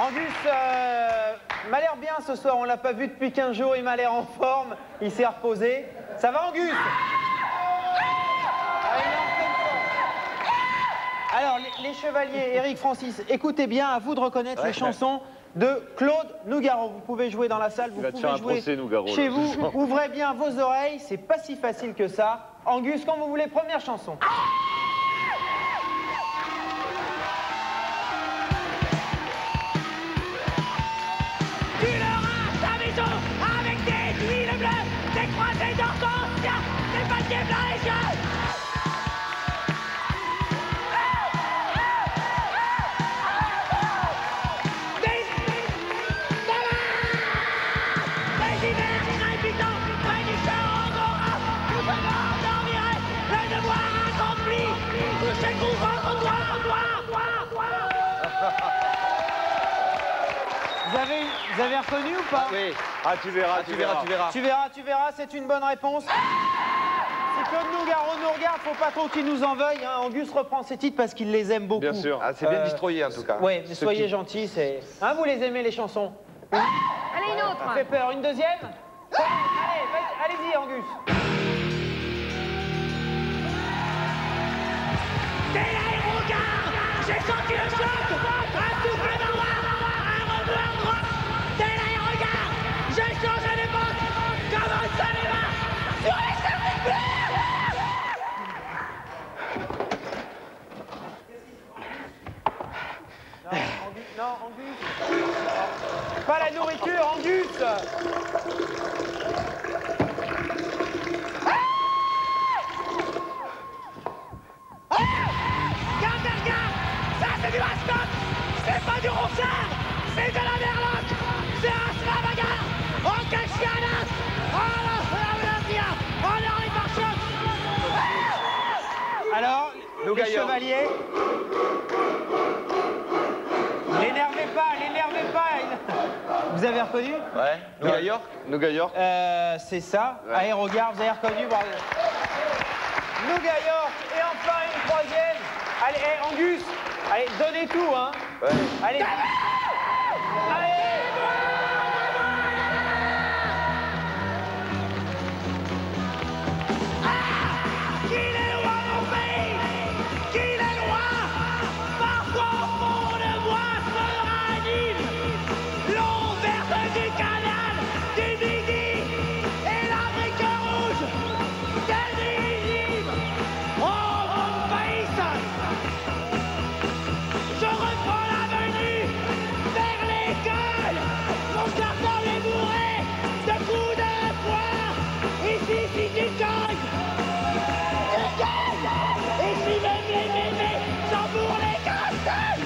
Angus m'a l'air bien ce soir, on l'a pas vu depuis 15 jours, il m'a l'air en forme, il s'est reposé. Ça va Angus? Alors les chevaliers, Eric, Francis, écoutez bien, à vous de reconnaître les chansons de Claude Nougaro. Vous pouvez jouer dans la salle, vous pouvez jouer chez vous, ouvrez bien vos oreilles, c'est pas si facile que ça. Angus, quand vous voulez, première chanson. Vous avez reconnu ou pas? Oui. Ah, tu verras, tu verras. C'est une bonne réponse. Si Claude Nougaro nous regarde, faut pas trop qu'il nous en veuille. Hein. Angus reprend ses titres parce qu'il les aime beaucoup. Bien sûr. Ah, c'est bien destroyé en tout cas. Oui, mais soyez gentils, c'est... Hein, vous les aimez les chansons? Allez, une autre. Ça fait peur. Une deuxième? Allez-y, Angus. Dès l'aérogare, j'ai senti le choc, un souffle d'envoi, un rebeu à droite. Dès l'aérogare, j'ai changé d'époque, comme un cinéma, sur les services bleus. Non, Angus. Pas la nourriture, Angus. C'est du Ascot, c'est pas du Ronsard, c'est de la Merloc, c'est un Stravagar, en Cachianas, en est par choc. Alors, les chevaliers, l'énervez pas. Vous avez reconnu? Ouais. Nougat York. C'est ça, ouais. Aérogare, vous avez reconnu, bravo. Nougat York, et enfin une troisième. Allez, Angus. Allez, donnez tout, hein. Ouais. Allez. Qu'il est loin mon pays, qu'il est loin. Parfois au fond de moi se ranime l'eau verte du canal, du Midi et l'Amérique rouge des rizimes. Oh mon pays, je reprends l'avenue vers l'école. Mon cartable est bourré de coups de poing. Ici, si tu cognes, tu gagnes. Ici, même les mémés s'en bourrent les casseroles.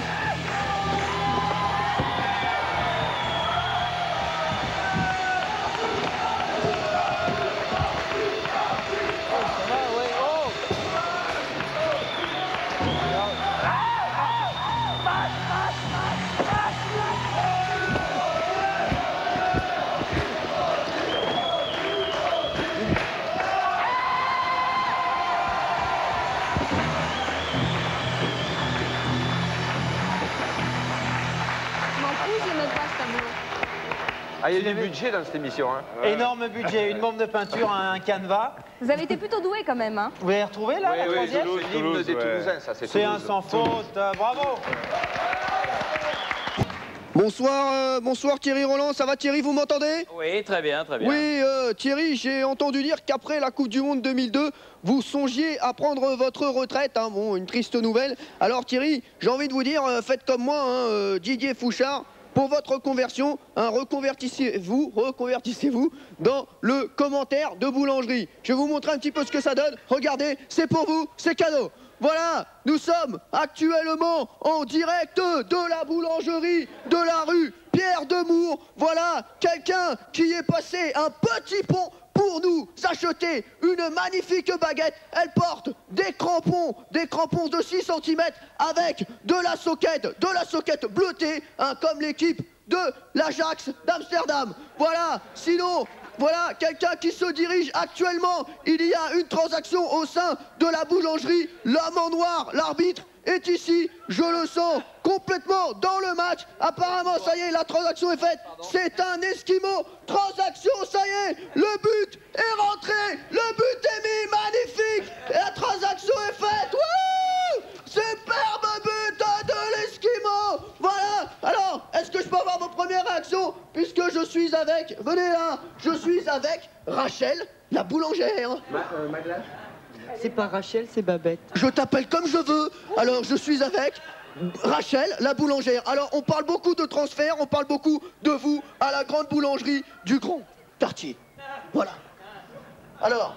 Ah, il y a du budget dans cette émission. Hein. Énorme budget, une bombe de peinture, un canevas. Vous avez été plutôt doué quand même, hein. Vous avez retrouvé là, la troisième? C'est l'hymne des Toulousains, ça. C'est un sans faute, bravo. Bonsoir Thierry Roland, ça va Thierry, vous m'entendez? Oui, très bien, très bien. Oui, Thierry, j'ai entendu dire qu'après la Coupe du Monde 2002, vous songiez à prendre votre retraite, hein. Bon, une triste nouvelle. Alors Thierry, j'ai envie de vous dire, faites comme moi, hein, Didier Fouchard, pour votre conversion, hein, reconvertissez-vous dans le commentaire de boulangerie. Je vais vous montrer un petit peu ce que ça donne. Regardez, c'est pour vous, c'est cadeau. Voilà, nous sommes actuellement en direct de la boulangerie de la rue Pierre Demour. Voilà, quelqu'un qui est passé un petit pont pour nous acheter une magnifique baguette. Elle porte des crampons de 6 cm avec de la soquette bleutée, hein, comme l'équipe de l'Ajax d'Amsterdam. Voilà, sinon, voilà quelqu'un qui se dirige actuellement. Il y a une transaction au sein de la boulangerie. L'homme en noir, l'arbitre, est ici. Je le sens complètement dans le match. Apparemment, ça y est, la transaction est faite. C'est un Esquimau. Transaction, ça y est. Le but est rentré. Le but est mis. Magnifique. Et la transaction est faite. Wouh! Superbe but de l'Esquimau. Voilà. Alors, est-ce que je peux avoir vos premières réactions? Puisque je suis avec, venez là, je suis avec Rachel, la boulangère. Magla? C'est pas Rachel, c'est Babette. Je t'appelle comme je veux. Alors, je suis avec Rachel, la boulangère. Alors, on parle beaucoup de transfert, on parle beaucoup de vous à la grande boulangerie du Grand Quartier. Voilà. Alors.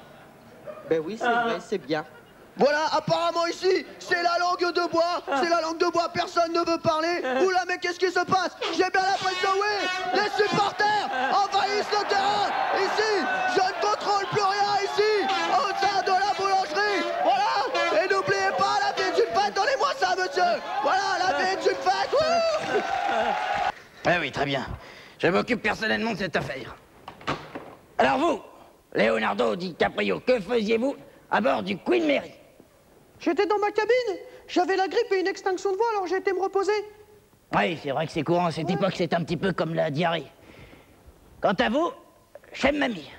Ben oui, c'est vrai, c'est bien. Voilà, apparemment ici, c'est la langue de bois. C'est la langue de bois, personne ne veut parler. Oula, mais qu'est-ce qui se passe? J'ai bien l'impression, oui, les supporters envahissent le terrain. Ici, je ne contrôle plus rien ici, au sein de la boulangerie. Voilà, et n'oubliez pas, la vie est une fête. Donnez-moi ça, monsieur. Voilà, la vie est une fête. Wouh! Ah oui, très bien. Je m'occupe personnellement de cette affaire. Alors vous, Leonardo DiCaprio, que faisiez-vous à bord du Queen Mary? J'étais dans ma cabine. J'avais la grippe et une extinction de voix, alors j'ai été me reposer. Oui, c'est vrai que c'est courant à cette époque, c'est un petit peu comme la diarrhée. Quant à vous, j'aime mamie.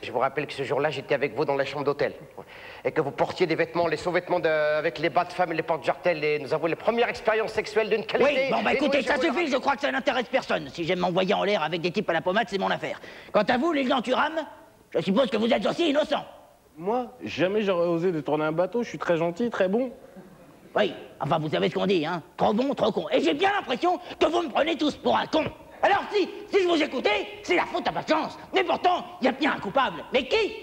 Je vous rappelle que ce jour-là, j'étais avec vous dans la chambre d'hôtel. Et que vous portiez des vêtements, les sous-vêtements avec les bas de femme et les porte-jartelles. Et nous avons les premières expériences sexuelles d'une qualité. Oui, bon bah écoutez, ça suffit, je crois que ça n'intéresse personne. Si j'aime m'envoyer en l'air avec des types à la pommade, c'est mon affaire. Quant à vous, Lilian Thuram, je suppose que vous êtes aussi innocent. Moi, jamais j'aurais osé détourner un bateau, je suis très gentil, très bon. Oui, enfin vous savez ce qu'on dit, hein. Trop bon, trop con. Et j'ai bien l'impression que vous me prenez tous pour un con. Alors si je vous écoutais, c'est la faute à ma chance. Mais pourtant, il y a bien un coupable. Mais qui?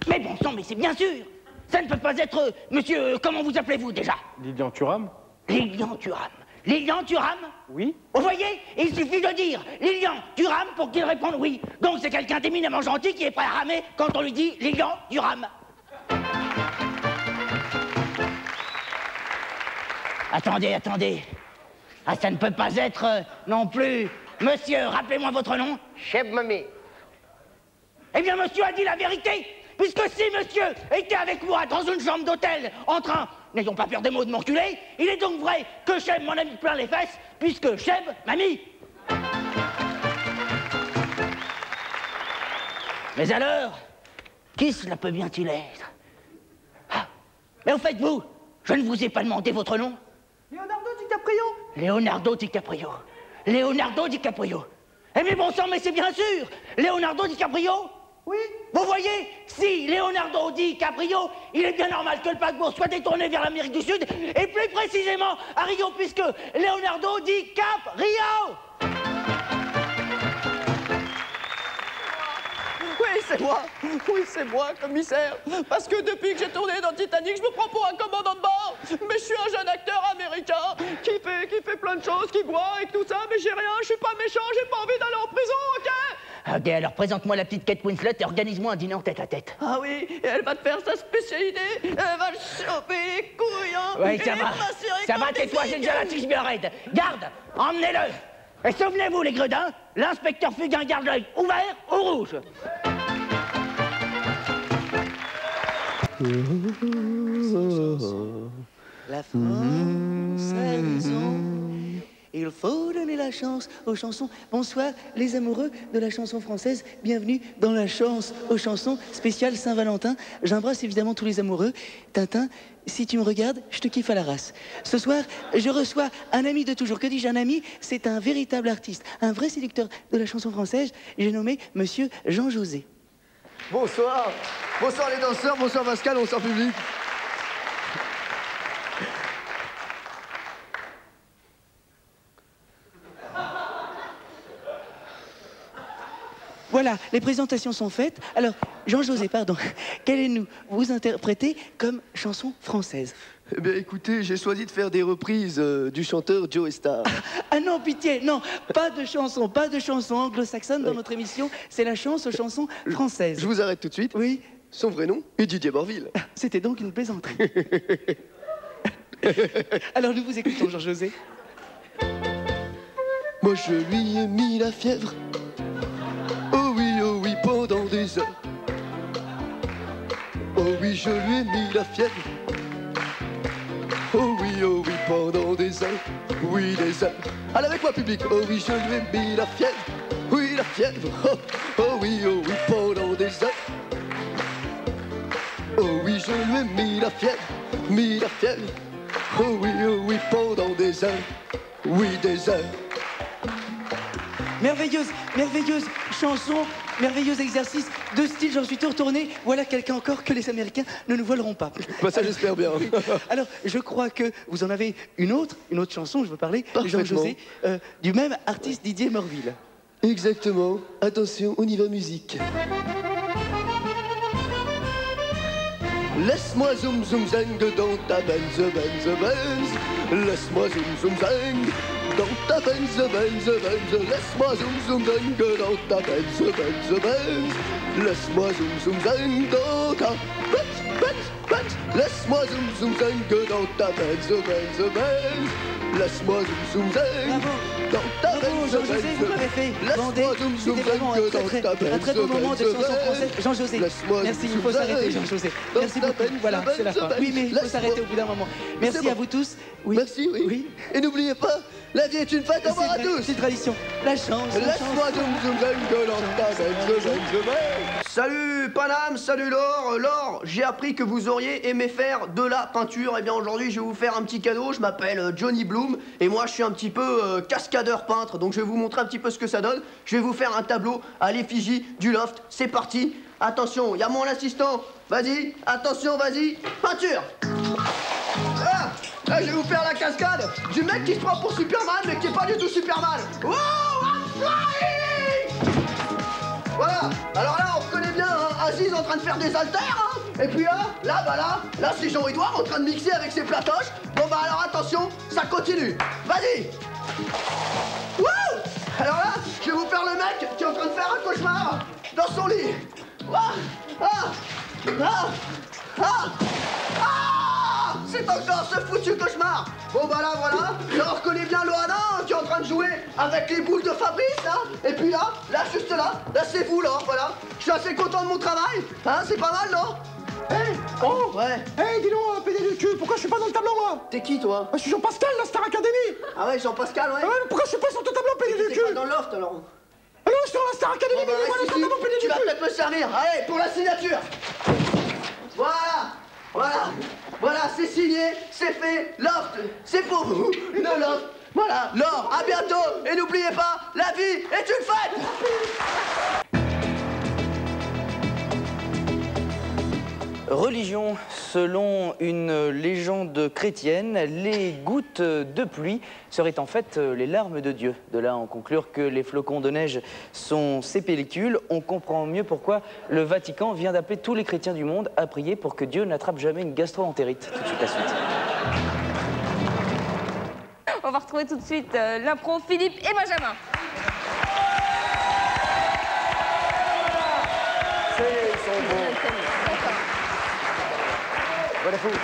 Mais bon sang, mais c'est bien sûr. Ça ne peut pas être monsieur, comment vous appelez-vous déjà? Lilian Thuram. Lilian Thuram. Lilian Thuram? Oui. Vous voyez, il suffit de dire Lilian Thuram pour qu'il réponde oui. Donc c'est quelqu'un d'éminemment gentil qui est prêt à ramer quand on lui dit Lilian Thuram. Attendez. Ah, ça ne peut pas être non plus. Monsieur, rappelez-moi votre nom. Cheb Mamie. Eh bien, monsieur a dit la vérité. Puisque si monsieur était avec moi dans une chambre d'hôtel en train, n'ayons pas peur des mots, de m'enculer, il est donc vrai que Cheb m'en a mis plein les fesses, puisque Cheb m'a mis. Mais alors, qui cela peut bien-il être? Ah, mais au fait, vous, je ne vous ai pas demandé votre nom. Leonardo DiCaprio. Leonardo DiCaprio. Leonardo DiCaprio. Eh mais bon sang, mais c'est bien sûr Leonardo DiCaprio. Oui. Vous voyez, si Leonardo DiCaprio, il est bien normal que le paquebot soit détourné vers l'Amérique du Sud, et plus précisément à Rio, puisque Leonardo DiCaprio. Oui, c'est moi, commissaire. Parce que depuis que j'ai tourné dans Titanic, je me prends pour un commandant de bord. Mais je suis un jeune acteur américain qui fait plein de choses, qui boit et tout ça, mais j'ai rien, je suis pas méchant, j'ai pas envie d'aller en prison, ok? Ok, alors présente-moi la petite Kate Winslet et organise-moi un dîner en tête-à-tête. Ah oui, et elle va te faire sa spécialité, elle va le choper les couilles, hein. Oui, ça va, tais-toi, j'ai déjà la tige bien raide. Garde, emmenez-le. Et souvenez-vous, les gredins, l'inspecteur Fugain garde l'œil ouvert ou rouge. La France a raison. Il faut donner la chance aux chansons. Bonsoir les amoureux de la chanson française. Bienvenue dans la chance aux chansons spéciales Saint-Valentin. J'embrasse évidemment tous les amoureux. Tintin, si tu me regardes, je te kiffe à la race. Ce soir, je reçois un ami de toujours. Que dis-je, un ami? C'est un véritable artiste, un vrai séducteur de la chanson française. J'ai nommé Monsieur Jean-José. Bonsoir. Bonsoir les danseurs, bonsoir Pascal, bonsoir public. Voilà, les présentations sont faites. Alors, Jean-José, pardon, qu'allez-nous vous interpréter comme chanson française? Eh bien, écoutez, j'ai choisi de faire des reprises du chanteur Joe Star. Ah non, pitié, non, pas de chanson anglo-saxonne dans notre émission, c'est la chance aux chansons françaises. Je vous arrête tout de suite. Oui. Son vrai nom est Didier Borville. C'était donc une plaisanterie. Alors nous vous écoutons, Jean-José. Moi je lui ai mis la fièvre. Oh oui, pendant des heures. Oh oui, je lui ai mis la fièvre. Oh oui, pendant des heures. Oui, des heures. Allez avec moi, public. Oh oui, je lui ai mis la fièvre. Oui, la fièvre. Oh oui, pendant des heures. Oh oui, je lui ai mis la fièvre. Oh oui, pendant des heures. Oui, des heures. Merveilleuse chanson, merveilleux exercice de style, j'en suis tout retourné. Voilà quelqu'un encore que les Américains ne nous voleront pas. Bah ça j'espère bien. Oui. Alors, je crois que vous en avez une autre chanson, je veux parler, Jean-José, du même artiste Didier Morville. Exactement. Attention, on y va musique. Laisse-moi zoom zoom zang dans ta benz. Laisse-moi zoom zoom zang dans ta benz. Laisse-moi zoom zoom zang dans ta benz. Laisse-moi zoom zoom zang dans ta benz. Laisse-moi zoom zoom zang dans ta benz. Laisse-moi zoom zoom zang dans ta benz. Jean-José, vous m'avez fait bander. C'était vraiment un très beau moment de chanson française. Jean-José, merci, il faut s'arrêter, Jean-José. Merci beaucoup, voilà, c'est la fin. Oui, mais il faut s'arrêter au bout d'un moment. Merci à vous tous. Oui. Merci, oui. Et n'oubliez pas, la vie est une fête, au revoir à tous. C'est une tradition. La chance. Laisse-moi zoom zoom zang dans ta benz. Salut Paname, salut Laure. Laure, j'ai appris que vous auriez aimé faire de la peinture. Eh bien aujourd'hui, je vais vous faire un petit cadeau. Je m'appelle Johnny Bloom et moi, je suis un petit peu cascadeur peintre. Donc je vais vous montrer un petit peu ce que ça donne. Je vais vous faire un tableau à l'effigie du loft. C'est parti. Attention, il y a mon assistant. Vas-y, attention, vas-y. Peinture. Ah, là, je vais vous faire la cascade du mec qui se prend pour Superman mais qui est pas du tout Superman. Wow, I'm flying. Voilà, alors là on reconnaît bien Aziz en train de faire des haltères, hein. Et puis là c'est Jean-Edouard en train de mixer avec ses platoches. Bon bah alors attention, ça continue. Vas-y. Wouh. Alors là, je vais vous faire le mec qui est en train de faire un cauchemar dans son lit. C'est encore ce foutu cauchemar. Bon bah là voilà, on reconnaît bien Loana hein, qui est en train de jouer avec les boules de Fabrice là. Et puis là juste là c'est vous là, voilà. Je suis assez content de mon travail, hein, c'est pas mal non? Hey, oh ouais. Hey, dis donc, PD du cul, pourquoi je suis pas dans le tableau, moi? T'es qui, toi? Je suis Jean-Pascal, la Star Academy. Ah ouais, Jean-Pascal, ouais. Ah ouais, mais pourquoi je suis pas sur ton tableau, PD du cul? T'es pas dans le loft, alors? Ah non, je suis dans la Star Academy, mais moi, le tableau, PD du cul. Tu vas peut-être me servir. Allez, pour la signature. Voilà, c'est signé, c'est fait. Loft, c'est pour vous, le loft. Voilà, Laure, à bientôt. Et n'oubliez pas, la vie est une fête. Religion, selon une légende chrétienne, les gouttes de pluie seraient en fait les larmes de Dieu. De là à en conclure que les flocons de neige sont ses pellicules, on comprend mieux pourquoi le Vatican vient d'appeler tous les chrétiens du monde à prier pour que Dieu n'attrape jamais une gastro-entérite. Tout de suite la suite. On va retrouver tout de suite l'impro Philippe et Benjamin.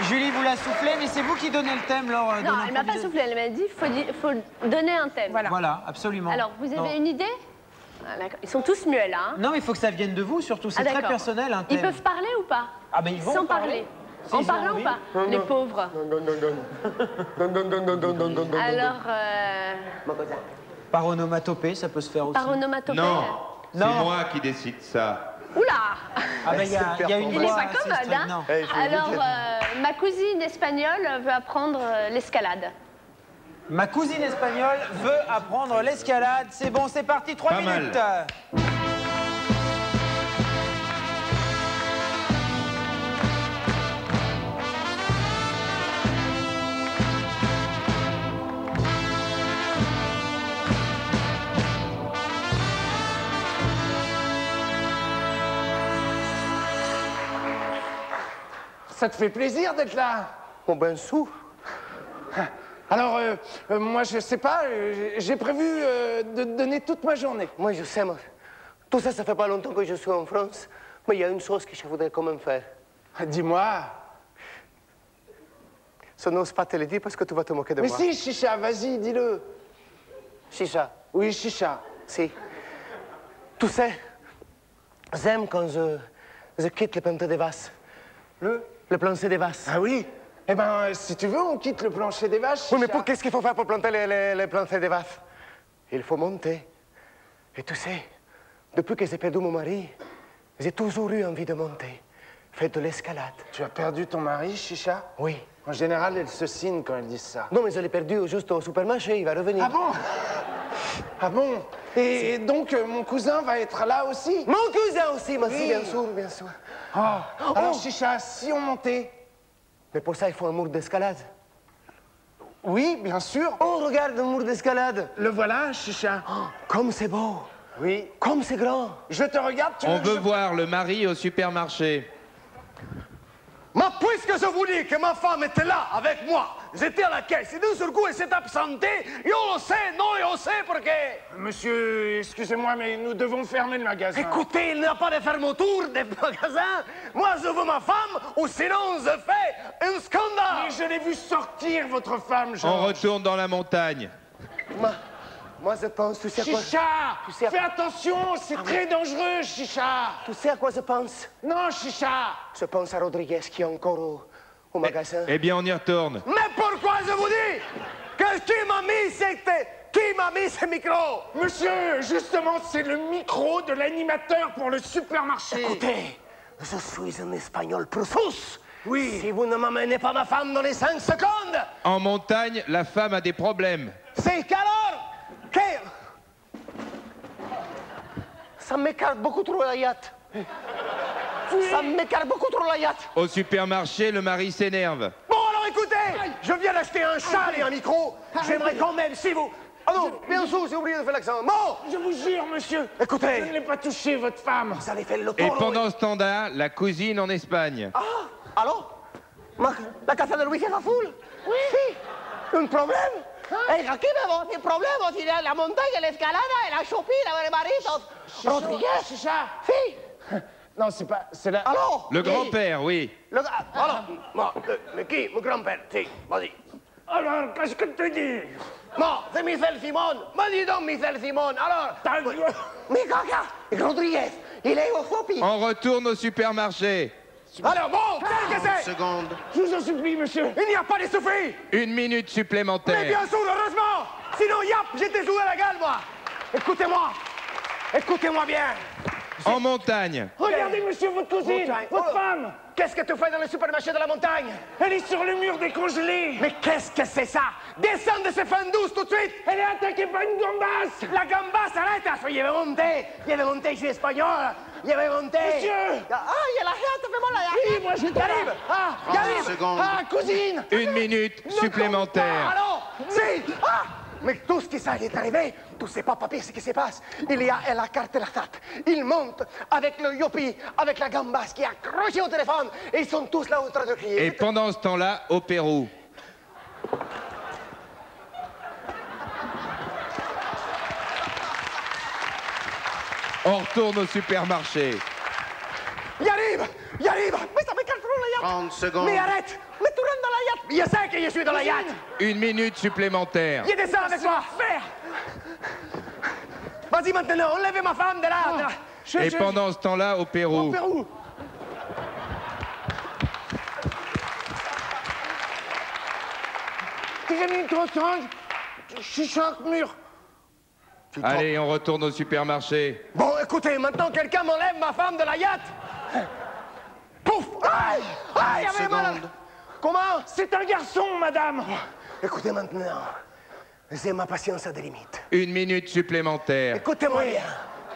Julie vous l'a soufflé, mais c'est vous qui donnez le thème, Laure. Non, elle m'a pas soufflé, elle m'a dit faut donner un thème. Voilà, absolument. Alors, vous avez une idée? Ils sont tous muets là. Hein. Non, mais il faut que ça vienne de vous, surtout. C'est très personnel, un thème. Ils peuvent parler ou pas? Ah, mais ils vont sans parler. En parlant ou pas? Les pauvres. Alors. Par onomatopée, ça peut se faire aussi. Par onomatopée? Non, c'est moi qui décide ça. Oula! Ah ben il y a une Il n'est pas commode, hein? Alors, ma cousine espagnole veut apprendre l'escalade. Ma cousine espagnole veut apprendre l'escalade. C'est bon, c'est parti, 3 minutes. ça te fait plaisir d'être là? Bon ben sou. Alors, moi, je sais pas, j'ai prévu de donner toute ma journée. Moi, je sais, moi. Tout ça, ça fait pas longtemps que je suis en France, mais il y a une chose que je voudrais quand même faire. Dis-moi. Je n'ose pas te le dire parce que tu vas te moquer de moi. Mais si, Chicha, vas-y, dis-le. Chicha? Oui, Chicha. Si. Tu sais, j'aime quand je quitte le plancher des vaches. Le plancher des vaches. Ah oui? Eh ben, si tu veux, on quitte le plancher des vaches, Chicha. Oui, mais qu'est-ce qu'il faut faire pour planter les planchers des vaches? Il faut monter. Et tu sais, depuis que j'ai perdu mon mari, j'ai toujours eu envie de monter. Faire de l'escalade. Tu as perdu ton mari, Chicha? Oui. En général, elles se signent quand elles disent ça. Non, mais je l'ai perdu juste au supermarché, il va revenir. Ah bon? Ah bon? Et donc, mon cousin va être là aussi? Mon cousin aussi, moi oui. aussi, bien sûr, bien sûr. Oh. Alors, Chicha, si on montait? Mais pour ça, il faut un mur d'escalade. Oui, bien sûr. Oh, regarde un mur d'escalade. Le voilà, Chicha. Oh, comme c'est beau. Oui. Comme c'est grand. Je te regarde, tu On veut voir le mari au supermarché. Mais puisque je vous dis que ma femme était là avec moi, j'étais à la caisse et d'un seul coup elle s'est absentée, et on le sait, non, et on sait pourquoi. Monsieur, excusez-moi, mais nous devons fermer le magasin. Écoutez, il n'y a pas de fermeture des magasins. Moi, je veux ma femme, ou sinon je fais un scandale. Mais je l'ai vu sortir, votre femme, Georges. On retourne dans la montagne. Moi, je pense, tu sais à quoi... Chicha, fais attention, c'est très dangereux, Chicha. Tu sais à quoi je pense? Non, Chicha. Je pense à Rodriguez qui est encore au magasin. Eh bien, on y retourne. Mais pourquoi je vous dis que qui m'a mis ce micro? Monsieur, justement, c'est le micro de l'animateur pour le supermarché. Écoutez, je suis un Espagnol Prusus. Oui. Si vous ne m'amenez pas ma femme dans les 5 secondes... En montagne, la femme a des problèmes. C'est qu'alors que... Ça m'écarte beaucoup trop la yacht. Ça m'écarte beaucoup trop la yacht. Au supermarché, le mari s'énerve. Bon, alors écoutez, je viens d'acheter un châle et un micro. J'aimerais quand même, si vous... Ah non, bien sûr, j'ai oublié de faire l'accent. Bon, je vous jure, monsieur. Écoutez. Je ne l'ai pas touché, votre femme. Vous allez faire le Et toro. pendant ce temps-là, la cousine en Espagne. Ah, allô? La casa de Luis est full? Oui. Sí. Un problème? Hey, aquí vemos sin problema, si la montaña, la escalada, la chopina, los maritos. Rodríguez. Chicha. Sí. Non, c'est pas... C'est la... Alors? Le grand-père, oui. Alors, mais qui? Mon grand-père, si, vas-y. Alors, qu'est-ce que tu dis? Bon, c'est Michel Simon. Me dis donc, Michel Simon. Alors... Mais caca, Rodriguez, il est au shopping. On retourne au supermarché. Alors bon, qu'est-ce que c'est? Seconde. Je vous en supplie, monsieur. Il n'y a pas de souffrir. 1 minute supplémentaire. Mais bien sûr, heureusement. Sinon, yap, j'étais joué à la gale, moi. Écoutez-moi. Écoutez-moi bien. En montagne. Regardez, monsieur, votre cousine, votre femme. Qu'est-ce que tu fais dans le supermarché de la montagne? Elle est sur le mur décongelé. Mais qu'est-ce que c'est ça? Descends de ce fin douce tout de suite. Elle est attaquée par une gambasse. La gambasse, arrête. Je vais monter, je suis espagnol. Je vais monter. Monsieur. Ah, il y a la yacht, fais-moi la yacht. Oui, moi, je t'arrive. Ah, j'arrive. Ah, cousine. 1 minute supplémentaire. Alors, si. Ah. Mais tout ce qui ça est arrivé, tu sais pas, papier, ce qui se passe. Il y a la carte de la tête. Il monte avec le yopi, avec la gambasse qui est accrochée au téléphone, et ils sont tous là en train de crier. Et pendant ce temps-là, au Pérou. On retourne au supermarché. Il arrive. Mais ça m'écarte trop la yacht. 30 secondes. Mais arrête. Mais tu rentres dans la yacht. Je sais que je suis dans la yacht. 1 minute supplémentaire. Il descend avec moi. Vas-y maintenant, enlève ma femme de là. Et pendant ce temps-là, au Pérou. Au Pérou. J'ai mis une trottinette. Je suis sur le mur. Allez, on retourne au supermarché. Bon, écoutez, maintenant quelqu'un m'enlève ma femme de la yacht. Pouf! Aïe! Aïe, il y avait mal. Comment? C'est un garçon, madame. Écoutez maintenant, j'ai ma patience à des limites. 1 minute supplémentaire. Écoutez-moi bien.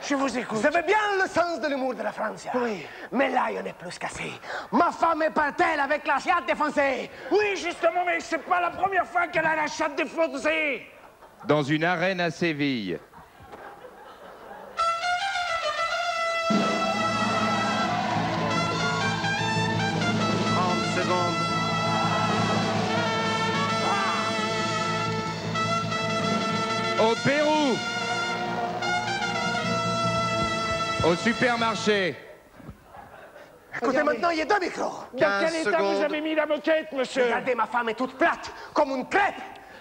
Je vous écoute. Vous savez bien le sens de l'humour de la France. Oui. Mais là, il y en a plus cassé. Ma femme est part-elle avec la chatte défoncée? Oui, justement, mais c'est pas la première fois qu'elle a la chatte défoncée. Dans une arène à Séville. Au Pérou. Au supermarché. Écoutez, maintenant, il y a 2 micros. Dans quel état vous avez mis la moquette, monsieur? Regardez, ma femme est toute plate, comme une crêpe.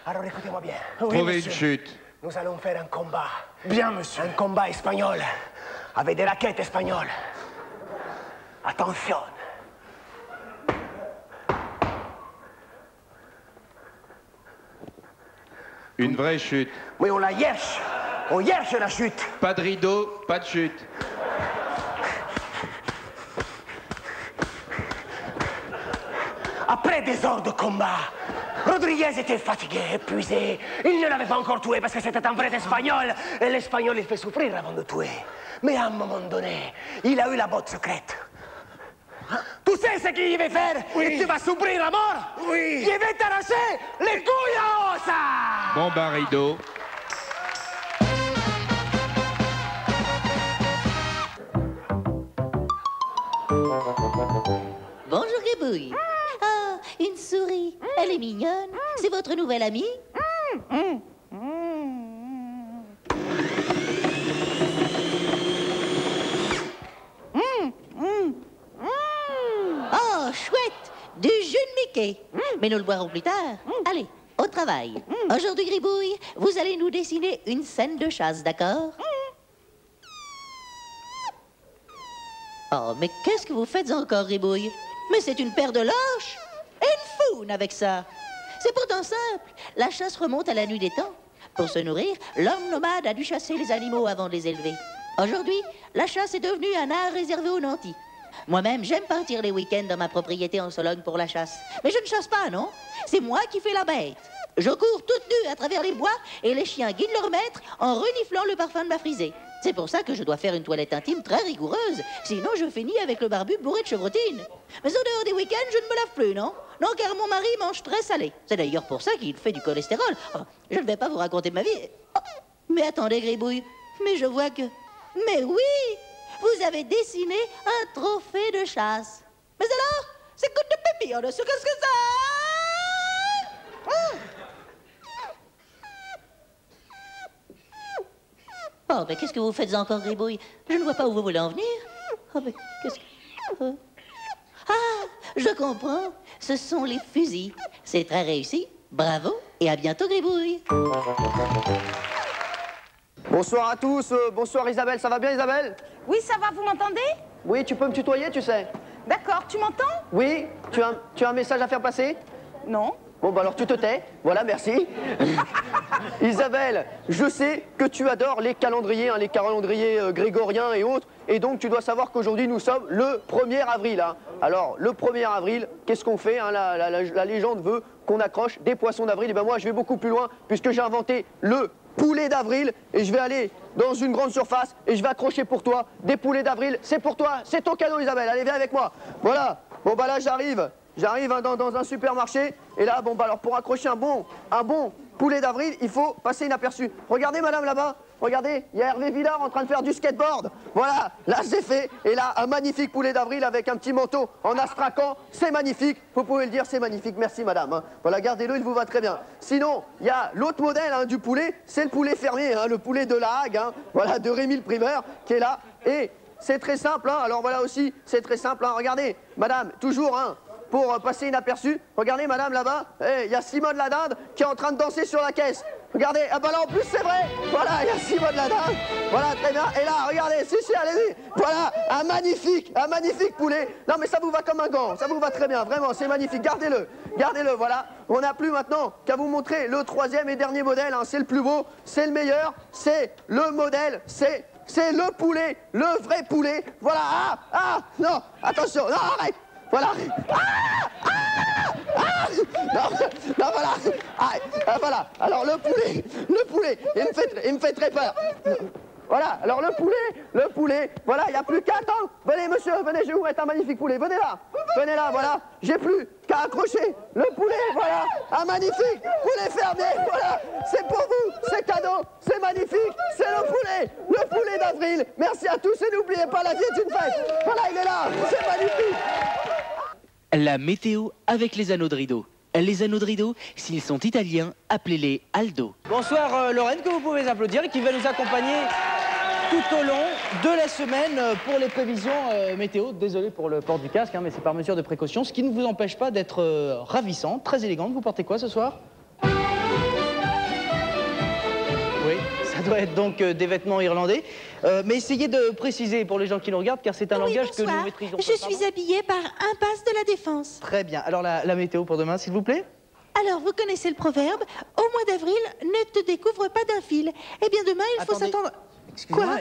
Alors écoutez-moi bien. Trouver une chute. Nous allons faire un combat. Bien, monsieur. Un combat espagnol, avec des raquettes espagnoles. Attention. Une vraie chute. Oui, on la yerche. On yerche la chute. Pas de rideau, pas de chute. Après des heures de combat, Rodriguez était fatigué, épuisé. Il ne l'avait pas encore tué parce que c'était un vrai Espagnol. Et l'Espagnol, il fait souffrir avant de tuer. Mais à un moment donné, il a eu la botte secrète. Tu sais ce qu'il va faire? Oui. Tu vas souffrir à mort? Oui. Il va t'arracher les couilles à ossa! Bon, bah, rideau. Bonjour, Gribouille. Ah, une souris. Elle est mignonne. C'est votre nouvelle amie? Oh, chouette. Du jus de Mickey. Mais nous le boirons plus tard. Allez, au travail. Aujourd'hui, Gribouille, vous allez nous dessiner une scène de chasse, d'accord? Oh, mais qu'est-ce que vous faites encore, Gribouille? Mais c'est une paire de lâches! Et une foune avec ça! C'est pourtant simple. La chasse remonte à la nuit des temps. Pour se nourrir, l'homme nomade a dû chasser les animaux avant de les élever. Aujourd'hui, la chasse est devenue un art réservé aux nantis. Moi-même, j'aime partir les week-ends dans ma propriété en Sologne pour la chasse. Mais je ne chasse pas, non? C'est moi qui fais la bête. Je cours toute nue à travers les bois et les chiens guident leur maître en reniflant le parfum de ma frisée. C'est pour ça que je dois faire une toilette intime très rigoureuse. Sinon, je finis avec le barbu bourré de chevrotine. Mais en dehors des week-ends, je ne me lave plus, non? Non, car mon mari mange très salé. C'est d'ailleurs pour ça qu'il fait du cholestérol. Enfin, je ne vais pas vous raconter ma vie. Oh, mais attendez, Gribouille. Mais je vois que... Mais oui! Vous avez dessiné un trophée de chasse. Mais alors? C'est coup de pépi en dessous. Qu'est-ce que ça? Oh, mais qu'est-ce que vous faites encore, Gribouille? Je ne vois pas où vous voulez en venir. Oh, mais qu'est-ce que... Ah, je comprends. Ce sont les fusils. C'est très réussi. Bravo et à bientôt, Gribouille. Bonsoir à tous. Bonsoir Isabelle. Ça va bien, Isabelle? Oui, ça va. Vous m'entendez? Oui, tu peux me tutoyer, tu sais. D'accord. Tu m'entends? Oui. Tu as un message à faire passer? Non. Bon, bah alors tu te tais. Voilà, merci. Isabelle, je sais que tu adores les calendriers, hein, les calendriers grégoriens et autres. Et donc, tu dois savoir qu'aujourd'hui, nous sommes le 1er avril. Hein. Alors, le 1er avril, qu'est-ce qu'on fait, hein, la légende veut qu'on accroche des poissons d'avril. Et ben moi, je vais beaucoup plus loin, puisque j'ai inventé le poulet d'avril. Et je vais aller dans une grande surface et je vais accrocher pour toi des poulets d'avril. C'est pour toi, c'est ton cadeau, Isabelle. Allez, viens avec moi. Voilà. Bon, bah là, j'arrive hein, dans un supermarché. Et là, bon, bah alors, pour accrocher un bon poulet d'avril, il faut passer inaperçu. Regardez, madame, là-bas. Regardez, il y a Hervé Villard en train de faire du skateboard. Voilà, là c'est fait. Et là, un magnifique poulet d'avril avec un petit manteau en astrakhan. C'est magnifique. Vous pouvez le dire, c'est magnifique. Merci, madame. Hein. Voilà, gardez-le, il vous va très bien. Sinon, il y a l'autre modèle hein, du poulet. C'est le poulet fermier, hein, le poulet de la Hague. Hein, voilà, de Rémi le primeur qui est là. Et c'est très simple. Hein, alors voilà aussi, c'est très simple. Hein, regardez, madame, toujours, hein, pour passer inaperçu. Regardez, madame, là-bas. Il y a Simone la dinde qui est en train de danser sur la caisse. Regardez, ah bah là en plus c'est vrai. Voilà, il y a Simone la dinde. Voilà, très bien. Et là, regardez, si, allez-y. Voilà, un magnifique poulet. Non mais ça vous va comme un gant, ça vous va très bien, vraiment, c'est magnifique. Gardez-le, voilà. On n'a plus maintenant qu'à vous montrer le 3e et dernier modèle. Hein. C'est le plus beau, c'est le meilleur, c'est le modèle, c'est le poulet, le vrai poulet. Voilà, non, attention, non, arrête. Voilà. Non, voilà. Voilà. Alors le poulet, il me fait très peur. Voilà, alors le poulet, voilà, il n'y a plus qu'à attendre. Venez, monsieur, venez, je vais vous mettre un magnifique poulet. Venez là, voilà. J'ai plus qu'à accrocher le poulet, voilà. Un magnifique poulet fermier, voilà. C'est pour vous, c'est cadeau, c'est magnifique, c'est le poulet d'avril. Merci à tous et n'oubliez pas, la vie est une fête. Voilà, il est là, c'est magnifique. La météo avec les anneaux de rideau. les anneaux de rideau. S'ils sont italiens, appelez-les Aldo. Bonsoir Lorraine, que vous pouvez applaudir et qui va nous accompagner tout au long de la semaine pour les prévisions météo. Désolé pour le port du casque, hein, mais c'est par mesure de précaution, ce qui ne vous empêche pas d'être ravissante, très élégante. Vous portez quoi ce soir? Oui, ça doit être donc des vêtements irlandais. Mais essayez de préciser pour les gens qui nous regardent, car c'est un langage que nous maîtrisons. Je suis habillée par Impasse de la Défense. Très bien. Alors la météo pour demain, s'il vous plaît? Alors, vous connaissez le proverbe, au mois d'avril, ne te découvre pas d'un fil. Eh bien, demain, il faut s'attendre... Excusez-moi.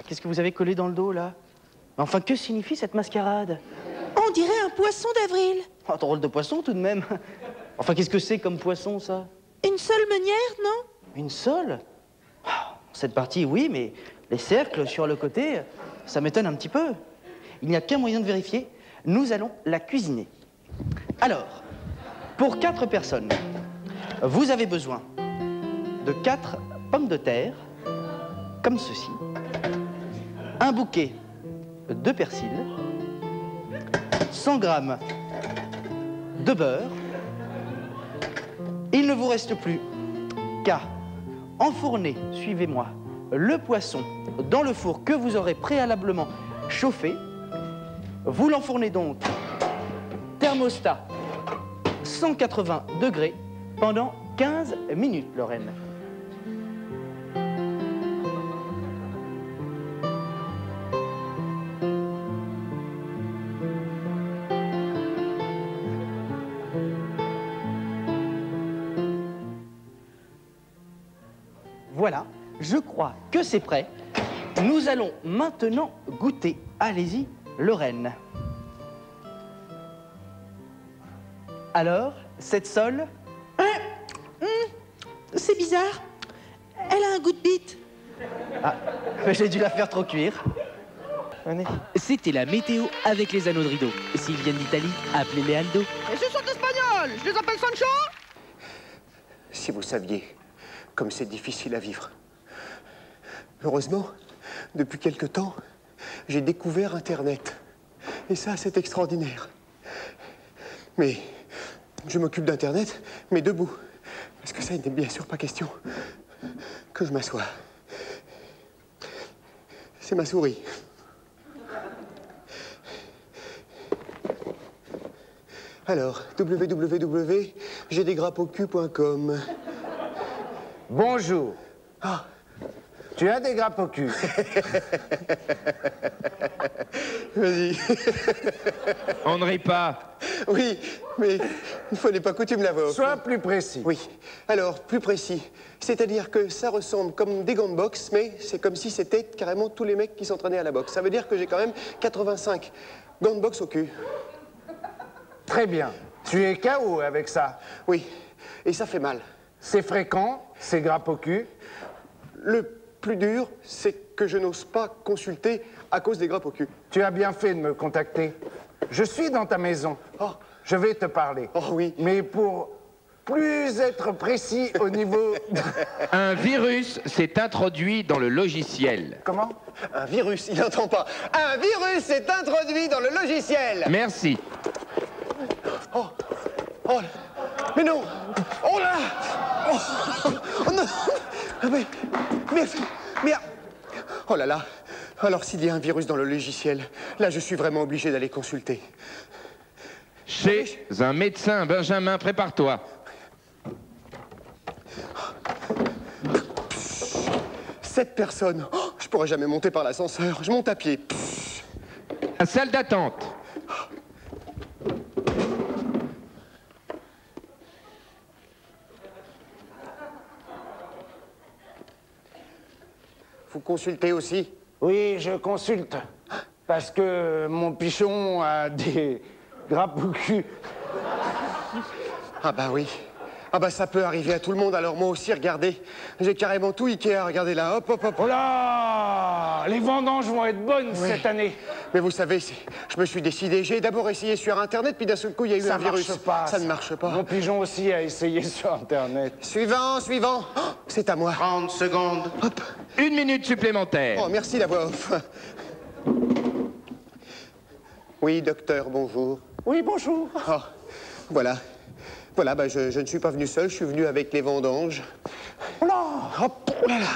Qu'est-ce que vous avez collé dans le dos, là? Enfin, que signifie cette mascarade? On dirait un poisson d'avril. Oh, drôle de poisson, tout de même. Enfin, qu'est-ce que c'est comme poisson, ça? Une seule meunière, non? Une seule? Oh, cette partie, oui, mais les cercles sur le côté, ça m'étonne un petit peu. Il n'y a qu'un moyen de vérifier. Nous allons la cuisiner. Alors, pour 4 personnes, vous avez besoin de 4 pommes de terre, comme ceci, un bouquet de persil, 100 grammes de beurre. Il ne vous reste plus qu'à enfourner, suivez-moi, le poisson dans le four que vous aurez préalablement chauffé. Vous l'enfournez donc, thermostat 180 degrés, pendant 15 minutes, Lorraine. Voilà, je crois que c'est prêt. Nous allons maintenant goûter. Allez-y, Lorraine. Alors, cette sole? C'est bizarre. Elle a un goût de bite. Ah, j'ai dû la faire trop cuire. C'était la météo avec les anneaux de rideau. S'ils viennent d'Italie, appelez-les Aldo. Et ce sont espagnols. Je les appelle Sancho. Si vous saviez comme c'est difficile à vivre. Heureusement, depuis quelque temps, j'ai découvert Internet. Et ça, c'est extraordinaire. Mais je m'occupe d'Internet, mais debout. Parce que ça, il n'est bien sûr pas question que je m'assoie. C'est ma souris. Alors, www.gdgrappaucul.com. Bonjour. Ah. Tu as des grappes au cul. Vas-y. On ne rit pas. Oui, mais une fois n'est pas coutume la voix. Sois plus précis. Oui. Alors, plus précis. C'est-à-dire que ça ressemble comme des gants de boxe, mais c'est comme si c'était carrément tous les mecs qui s'entraînaient à la boxe. Ça veut dire que j'ai quand même 85 gants de boxe au cul. Très bien. Tu es KO avec ça? Oui. Et ça fait mal. C'est fréquent, ces grappes au cul? Le plus dur, c'est que je n'ose pas consulter à cause des grappes au cul. Tu as bien fait de me contacter. Je suis dans ta maison. Oh. Je vais te parler. Oh oui. Mais pour plus être précis au niveau... Un virus s'est introduit dans le logiciel. Comment? Un virus, il n'entend pas. Un virus s'est introduit dans le logiciel. Merci. Oh. Oh. Mais non. Oh là. Oh, oh non. Mais... Oh là là. Alors s'il y a un virus dans le logiciel, là je suis vraiment obligé d'aller consulter. Chez un médecin, Benjamin, prépare-toi. Cette personne. Oh, je pourrais jamais monter par l'ascenseur. Je monte à pied. La salle d'attente. Vous consultez aussi? Oui, je consulte. Parce que mon pichon a des grappes au cul. Ah bah oui. Ah bah ça peut arriver à tout le monde, alors moi aussi, regardez. J'ai carrément tout Ikea, regardez là, hop, hop, hop. Oh là! Les vendanges vont être bonnes cette année. Mais vous savez, je me suis décidé, j'ai d'abord essayé sur Internet, puis d'un seul coup, il y a eu un virus. Ça marche pas. Ça ne marche pas. Mon pigeon aussi a essayé sur Internet. Suivant, suivant. Oh, c'est à moi. 30 secondes. Hop. 1 minute supplémentaire. Oh, merci la voix off. Oui, docteur, bonjour. Oui, bonjour. Oh. Voilà. Voilà, bah, je ne suis pas venu seul, je suis venu avec les vendanges. Oh là! Oh là là!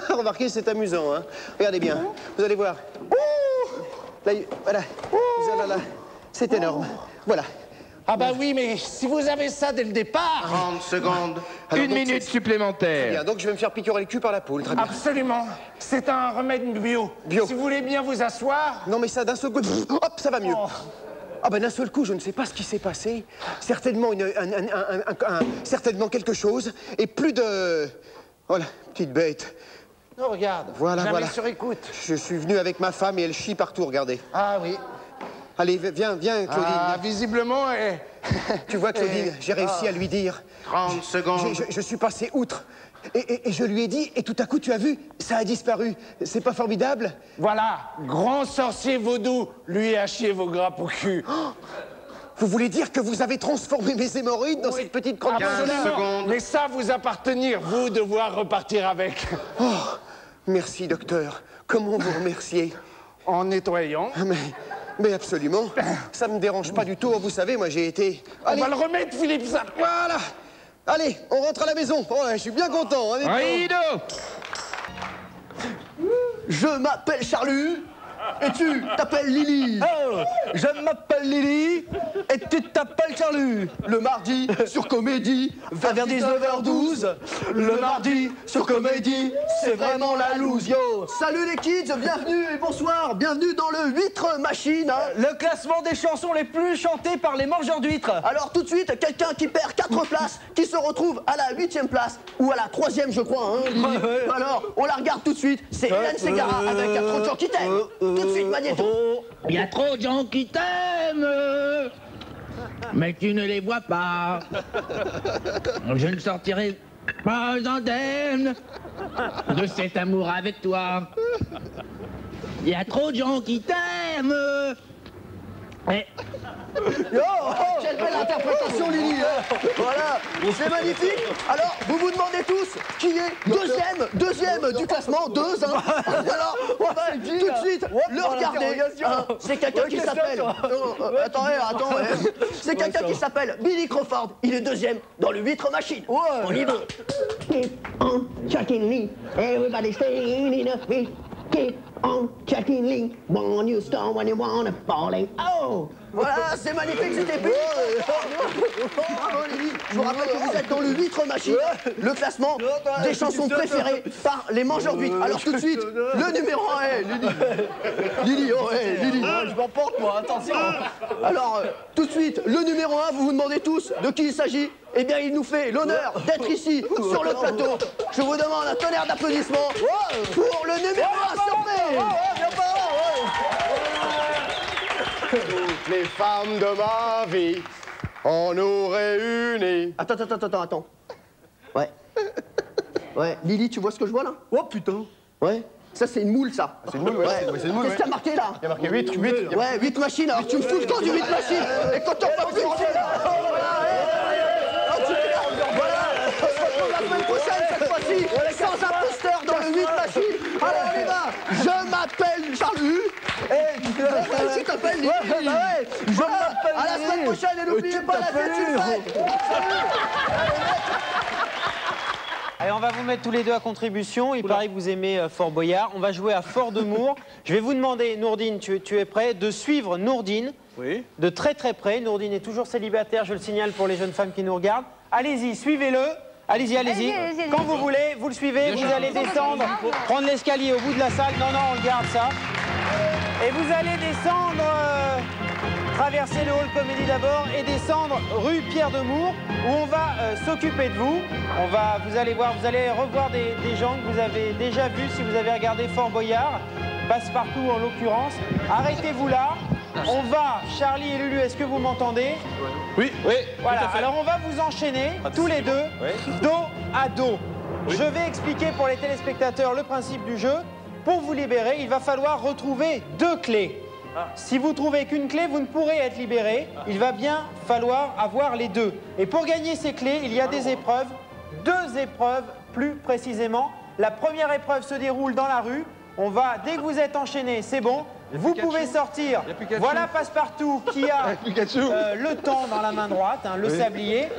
Remarquez, c'est amusant, hein? Regardez bien, vous allez voir. Là, voilà. Là. C'est énorme. Voilà. Ah bah oui, mais si vous avez ça dès le départ... 30 secondes. Alors, Une minute supplémentaire. Bien, donc je vais me faire piqûrer le cul par la poule, très bien. Absolument. C'est un remède bio. Si vous voulez bien vous asseoir... Non, mais ça, d'un seul coup, hop, ça va mieux. Ah ben d'un seul coup, je ne sais pas ce qui s'est passé. Certainement certainement quelque chose. Et plus de... Voilà, petite bête. Non, regarde. Voilà, jamais voilà. sur écoute. Je suis venu avec ma femme et elle chie partout, regardez. Ah oui. Allez, viens, Claudine. Ah, visiblement, Tu vois, Claudine, j'ai réussi à lui dire... 30 secondes. Je suis passé outre. Et je lui ai dit, et tout à coup, tu as vu, ça a disparu. C'est pas formidable? Voilà, grand sorcier vaudou, lui a chié vos grappes au cul. Vous voulez dire que vous avez transformé mes hémorroïdes dans cette petite crotte? 15 secondes. Mais ça vous appartenir, vous devoir repartir avec. Oh, merci, docteur. Comment vous remercier? En nettoyant. Mais absolument. Ça me dérange pas du tout. Vous savez, moi, j'ai été... Allez. On va le remettre, Philippe, ça. Voilà. Allez, on rentre à la maison. Oh, je suis bien content. Je m'appelle Charlu. Et tu t'appelles Lily. Oh, je m'appelle Lily et tu t'appelles Charlu. Le mardi sur Comédie, vers 19h12. Le mardi sur Comédie, c'est vraiment la loose, yo. Salut les kids, bienvenue et bonsoir. Bienvenue dans le Huître Machine. Le classement des chansons les plus chantées par les mangeurs d'huîtres. Alors tout de suite, quelqu'un qui perd 4 places, qui se retrouve à la 8e place, ou à la 3e je crois, hein, Lily. Alors, on la regarde tout de suite, c'est Hélène Ségara avec « Y'a trop de gens qui t'aiment ». Tout de suite, Magnéto. Il y a trop de gens qui t'aiment, mais tu ne les vois pas. Je ne sortirai pas indemne de cet amour avec toi. Il y a trop de gens qui t'aiment. Quelle belle interprétation, Lily. Voilà, c'est magnifique. Alors, vous vous demandez tous qui est deuxième du classement, 2, hein. Alors, on va tout de suite le regarder. C'est quelqu'un qui s'appelle... Attends. C'est quelqu'un qui s'appelle Billy Crawford. Il est 2e dans le Huître Machine. On y va. Keep on checking me. Everybody staying in a feet. Keep on checking me. When you start, when you wanna falling. Oh! Voilà, c'est magnifique, c'était bien. Bravo, Lily. Je vous rappelle que vous êtes dans le Huître Machine, le classement des chansons préférées par les mangeurs d'huîtres. Alors tout de suite, le numéro 1, Lily. Lily, je m'emporte moi, attention. Alors, tout de suite, le numéro 1, vous vous demandez tous de qui il s'agit. Eh bien, il nous fait l'honneur d'être ici, sur le plateau. Je vous demande un tonnerre d'applaudissements pour le numéro 1 surpris. Toutes les femmes de ma vie, on nous réunit. Attends. Ouais, Lily, tu vois ce que je vois là? Oh putain. Ouais. Ça, c'est une moule, ça. C'est une moule, ouais. C'est une moule, Qu'est-ce qu'il y a marqué là? Il y a marqué 8. Ouais, 8 machines. Alors, tu me fous le camp du 8 machines. Et quand on va plus, la semaine prochaine, cette fois-ci, sans imposteur dans le 8 machines. Alors, on y va. Je m'appelle Charlu. Et tu t'appelles Lily. Je m'appelle à la semaine prochaine et n'oubliez pas la fête une fête. Allez, on va vous mettre tous les deux à contribution. Il paraît que vous aimez Fort Boyard. On va jouer à Fort de Mour. Je vais vous demander, Nourdine, tu es prêt, de suivre Nourdine de très très près. Nourdine est toujours célibataire, je le signale pour les jeunes femmes qui nous regardent. Allez-y, suivez-le. Allez-y. Quand vous voulez, vous le suivez, vous allez descendre, prendre l'escalier au bout de la salle. Non, on garde ça. Et vous allez descendre, traverser le hall comédie d'abord et descendre rue Pierre de Mour où on va s'occuper de vous. Vous allez revoir des gens que vous avez déjà vus si vous avez regardé Fort Boyard, Passe-Partout en l'occurrence. Arrêtez-vous là. On va, Charlie et Lulu, est-ce que vous m'entendez? Oui. Voilà, alors on va vous enchaîner tous les deux, dos à dos. Je vais expliquer pour les téléspectateurs le principe du jeu. Pour vous libérer, il va falloir retrouver 2 clés. Si vous trouvez qu'une clé, vous ne pourrez être libéré. Il va bien falloir avoir les 2. Et pour gagner ces clés, il y a des épreuves, 2 épreuves plus précisément. La première épreuve se déroule dans la rue. Dès que vous êtes enchaîné, c'est bon. Vous pouvez sortir. Voilà Passepartout qui a le temps dans la main droite, hein, le sablier.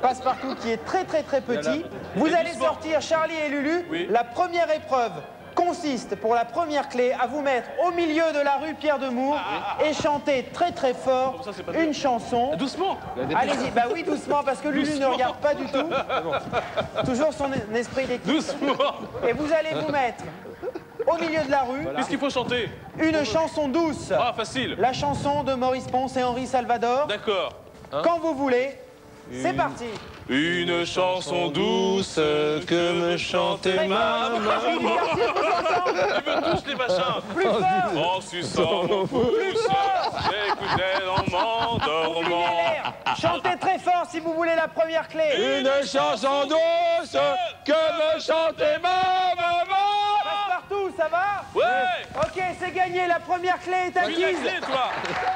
Passepartout qui est très petit. Vous allez sortir Charlie et Lulu. La première épreuve consiste pour la première clé à vous mettre au milieu de la rue Pierre de Mour et chanter très fort une chanson. Doucement. Allez-y, bah oui doucement parce que Lulu ne regarde pas du tout. Toujours son esprit d'équipe. Doucement. Et vous allez vous mettre au milieu de la rue. Qu'est-ce qu'il faut chanter? Une chanson douce. Ah, facile. La chanson de Maurice Ponce et Henri Salvador. D'accord. Quand vous voulez, c'est parti. Une chanson douce que me chantait ma maman. Ils veulent tous les machins. Plus fort. En suçant mon pouce, j'écoutais en m'endormant. Chantez très fort si vous voulez la première clé. Une chanson douce que me chantait ma maman. Passepartout, ça va? Ouais. Ok, c'est gagné, la première clé est acquise. Tu la clé, toi.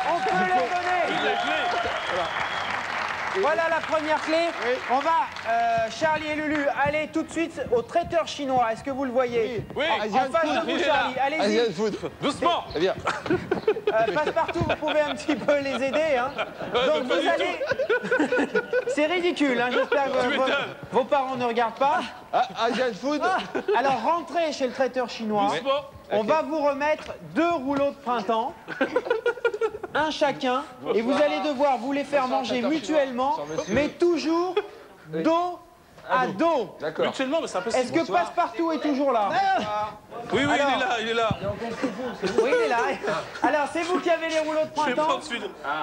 On peut leur donner. La clé. Voilà la première clé. On va, Charlie et Lulu, aller tout de suite au traiteur chinois. Est-ce que vous le voyez? Oui. En face de vous, Charlie. Allez-y. Doucement. Très bien. Passepartout, vous pouvez un petit peu les aider. Hein. Donc vous allez... C'est ridicule, hein. J'espère que vos parents ne regardent pas. Asian Food. Alors rentrez chez le traiteur chinois. On va vous remettre 2 rouleaux de printemps. Un chacun, et vous allez devoir vous les faire manger mutuellement, mais toujours dos à dos. D'accord. Mutuellement, mais c'est impossible. Est-ce que Passepartout est toujours là? Oui, alors, il est là. Oui, il est là. Alors, c'est vous qui avez les rouleaux de printemps.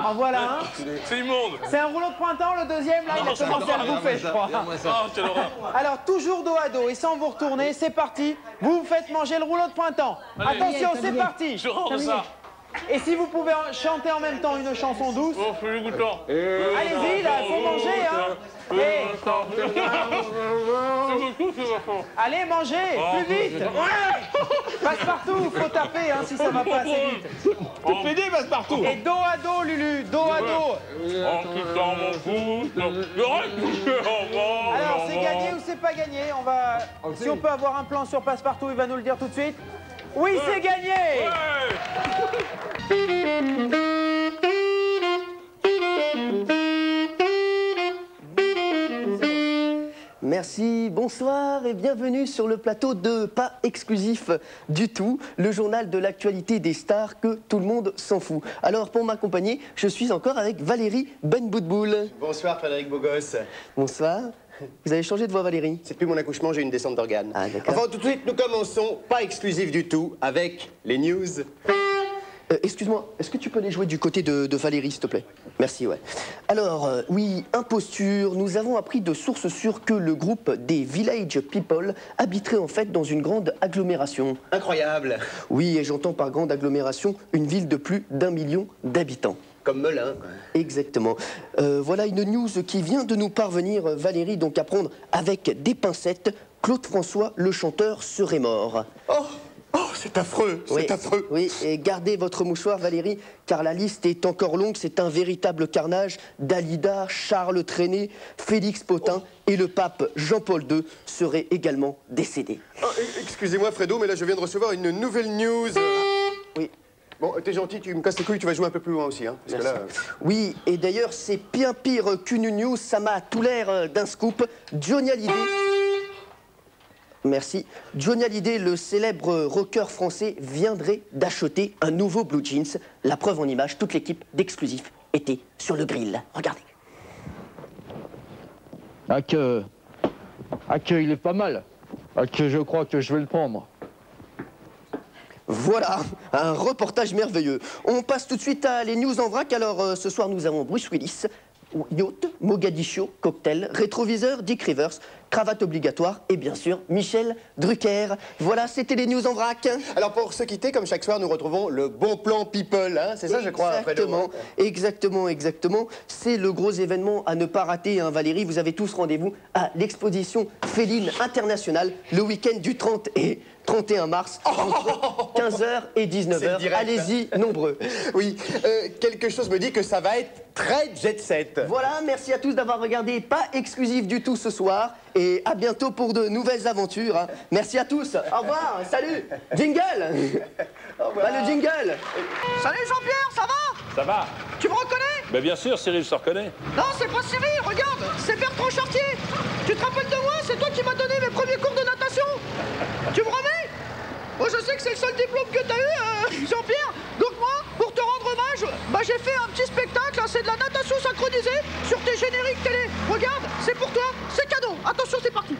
En voilà un. C'est immonde. C'est un rouleau de printemps, le deuxième, là, il a commencé à le bouffer, je crois. Oh, quelle horreur. Alors, toujours dos à dos, et sans vous retourner, c'est parti. Vous vous faites manger le rouleau de printemps. Allez. Attention, c'est parti. Je rends ça. Et si vous pouvez chanter en même temps une chanson douce. Oh, fais le goûtant. Allez-y, là, il faut manger, hein. Allez, mangez, plus vite. Passepartout, faut taper, hein, si ça va pas assez vite. T'es pédé, Passepartout. Et dos à dos, Lulu, dos à dos. En quittant mon pouce, alors, c'est gagné ou c'est pas gagné? On va... Si on peut avoir un plan sur Passepartout, il va nous le dire tout de suite. Oui, c'est gagné. Merci, bonsoir et bienvenue sur le plateau de Pas Exclusif du tout, le journal de l'actualité des stars que tout le monde s'en fout. Alors pour m'accompagner, je suis encore avec Valérie Benboutboul. Bonsoir Frédéric Bogos. Bonsoir. Vous avez changé de voix, Valérie? C'est plus mon accouchement, j'ai une descente d'organes. Ah, d'accord. Enfin, tout de suite, nous commençons, pas exclusif du tout, avec les news. Excuse-moi, est-ce que tu peux les jouer du côté de Valérie, s'il te plaît? Merci, ouais. Alors, oui, imposture. Nous avons appris de sources sûres que le groupe des Village People habiterait en fait dans une grande agglomération. Incroyable. Oui, et j'entends par grande agglomération une ville de plus d'1 million d'habitants. Comme Melun, quoi. Exactement. Voilà une news qui vient de nous parvenir, Valérie, donc à prendre avec des pincettes. Claude François, le chanteur, serait mort. Oh, c'est affreux, c'est affreux. Oui, et gardez votre mouchoir, Valérie, car la liste est encore longue. C'est un véritable carnage. Dalida, Charles Trenet, Félix Potin et le pape Jean-Paul II seraient également décédés. Oh, excusez-moi, Fredo, mais là, je viens de recevoir une nouvelle news. Oui. Bon, t'es gentil, tu me casses les couilles, tu vas jouer un peu plus loin aussi, hein. Parce que là, Oui, et d'ailleurs, c'est bien pire qu'une news. Ça m'a tout l'air d'un scoop. Johnny Hallyday... Merci. Johnny Hallyday, le célèbre rocker français, viendrait d'acheter un nouveau blue jeans. La preuve en image, toute l'équipe d'Exclusif était sur le grill. Regardez. Il est pas mal. Je crois que je vais le prendre. Voilà, un reportage merveilleux. On passe tout de suite à les news en vrac. Alors, ce soir, nous avons Bruce Willis, yacht, Mogadiscio, cocktail, rétroviseur, Dick Rivers, cravate obligatoire et bien sûr Michel Drucker. Voilà, c'était les news en vrac. Alors pour se quitter, comme chaque soir, nous retrouvons le bon plan people, hein, c'est ça je crois. Exactement, exactement. C'est le gros événement à ne pas rater, hein, Valérie. Vous avez tous rendez-vous à l'exposition féline internationale le week-end du 30 et 31 mars, entre 15h et 19h. Allez-y, nombreux. Oui, quelque chose me dit que ça va être très jet set. Voilà, merci. merci à tous d'avoir regardé, pas exclusif du tout ce soir, et à bientôt pour de nouvelles aventures. Hein. Merci à tous, au revoir, salut, jingle. Au revoir. Le jingle. Salut Jean-Pierre, ça va? Ça va? Tu me reconnais? Mais bien sûr, Cyril se reconnaît. Non, c'est pas Cyril, regarde, c'est Bertrand Chartier. Tu te rappelles de moi? C'est toi qui m'as donné mes premiers cours de natation. Tu me remets? Oh, je sais que c'est le seul diplôme que t'as eu, Jean-Pierre. Donc moi, pour te rendre hommage, bah, j'ai fait un petit spectacle, hein, c'est de la natation synchronisée sur tes génériques télé. Regarde, c'est pour toi, c'est cadeau. Attention, c'est parti.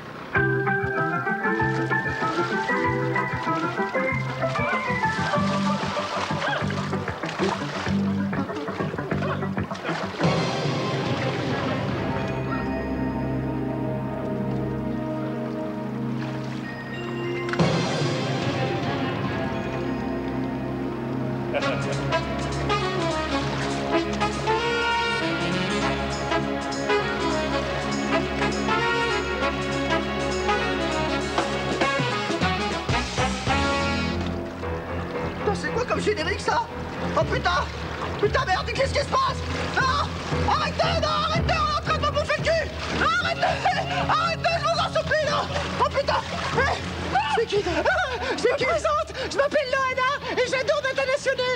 C'est quoi comme générique ça? Oh putain! Putain merde, qu'est-ce qui se passe? Non! Arrêtez, non, arrêtez, on est en train de me bouffer le cul! Non, arrêtez! Arrêtez, je vous en supplie, non! Oh putain! C'est qui? C'est qui? Je m'appelle Loana et j'adore nationner!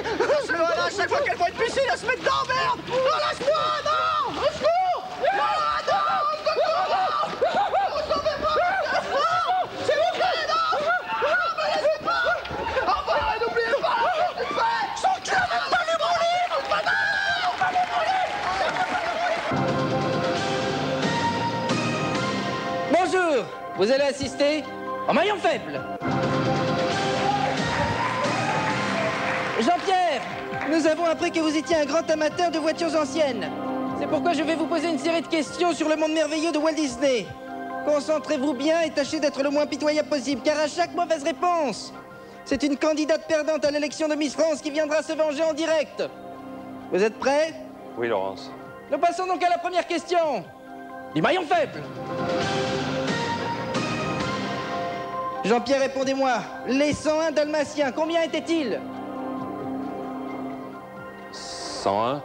C'est Loana, à chaque fois qu'elle voit une piscine, elle se met dedans, merde! Non, lâche-moi, non! Au secours! Non, non! Au secours, non! Vous sauvez pas! Non! S'il vous plaît, non! Non, me laissez pas! Enfin, n'oubliez pas! Qu'est-ce que tu fais? Sans cœur, pas les brûler! Pas les brûler! Bonjour, vous allez assister au maillon faible. Jean-Pierre, nous avons appris que vous étiez un grand amateur de voitures anciennes. C'est pourquoi je vais vous poser une série de questions sur le monde merveilleux de Walt Disney. Concentrez-vous bien et tâchez d'être le moins pitoyable possible, car à chaque mauvaise réponse, c'est une candidate perdante à l'élection de Miss France qui viendra se venger en direct. Vous êtes prêts? Oui, Laurence. Nous passons donc à la première question. Du maillon faible. Jean-Pierre, répondez-moi. Les 101 Dalmatiens, combien étaient-ils? 101.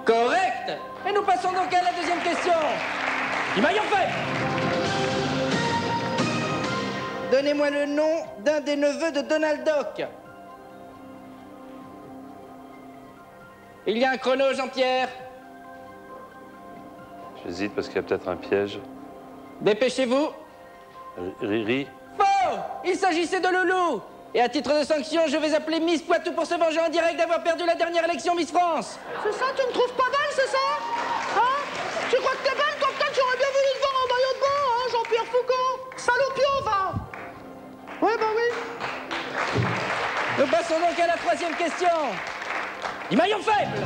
Correct. Et nous passons donc à la deuxième question. Du maillon faible. Donnez-moi le nom d'un des neveux de Donald Duck. Il y a un chrono, Jean-Pierre. J'hésite parce qu'il y a peut-être un piège. Dépêchez-vous. Riri. Faux! Il s'agissait de Loulou. Et à titre de sanction, je vais appeler Miss Poitou pour se venger en direct d'avoir perdu la dernière élection Miss France. C'est ça, tu me trouves pas belle, c'est ça? Hein? Tu crois que t'es belle? Toi, peut-être j'aurais bien voulu te voir en maillot de bain, hein, Jean-Pierre Foucault? Salopio, va! Ouais, bah oui. Nous passons donc à la troisième question. Du maillon faible.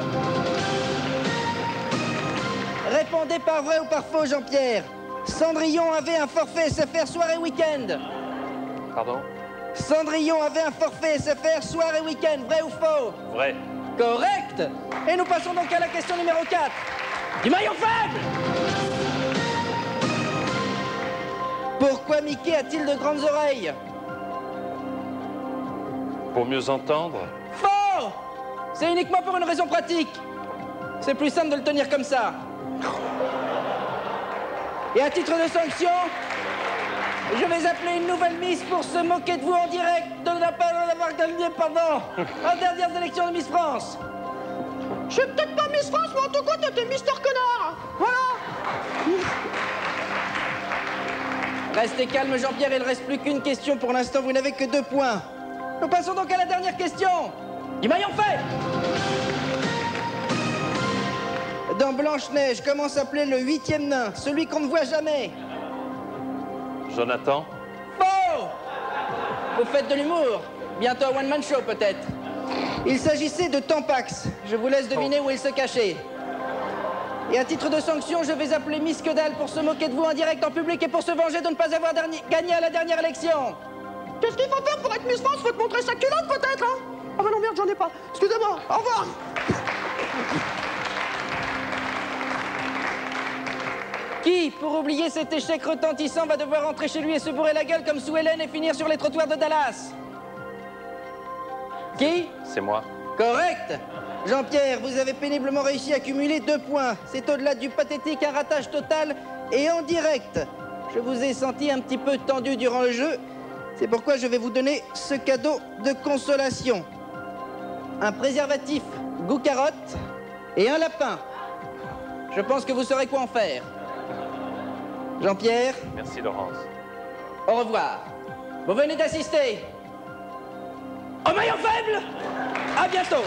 Répondez par vrai ou par faux, Jean-Pierre. Cendrillon avait un forfait SFR soir et week-end. Pardon? Cendrillon avait un forfait SFR soir et week-end, vrai ou faux? Vrai. Correct. Et nous passons donc à la question numéro 4. Du maillon faible. Pourquoi Mickey a-t-il de grandes oreilles? Pour mieux entendre? Faux. C'est uniquement pour une raison pratique. C'est plus simple de le tenir comme ça. Et à titre de sanction, je vais appeler une nouvelle Miss pour se moquer de vous en direct de ne pas avoir gagné pendant la dernière élection de Miss France. Je suis peut-être pas Miss France, mais en tout cas, t'es Mister Connard. Voilà. Restez calme, Jean-Pierre, il ne reste plus qu'une question. Pour l'instant, vous n'avez que 2 points. Nous passons donc à la dernière question. Du maillon faible. Dans Blanche-Neige, comment s'appelait le 8e nain, celui qu'on ne voit jamais? Jonathan? Faux! Vous faites de l'humour. Bientôt un one-man show, peut-être. Il s'agissait de Tampax. Je vous laisse deviner où il se cachait. Et à titre de sanction, je vais appeler Miss Quedal pour se moquer de vous en direct en public et pour se venger de ne pas avoir gagné à la dernière élection. Qu'est-ce qu'il faut faire pour être Miss France? Faut te montrer sa culotte, peut-être, hein? Ah bah non, merde, j'en ai pas. Excusez-moi, au revoir. Qui, pour oublier cet échec retentissant, va devoir rentrer chez lui et se bourrer la gueule comme Sue Ellen et finir sur les trottoirs de Dallas? Qui? C'est moi. Correct. Jean-Pierre, vous avez péniblement réussi à cumuler 2 points. C'est au-delà du pathétique, un ratage total et en direct. Je vous ai senti un petit peu tendu durant le jeu. C'est pourquoi je vais vous donner ce cadeau de consolation. Un préservatif goût carotte et un lapin. Je pense que vous saurez quoi en faire. Jean-Pierre. Merci, Laurence. Au revoir. Vous venez d'assister au maillon faible. À bientôt.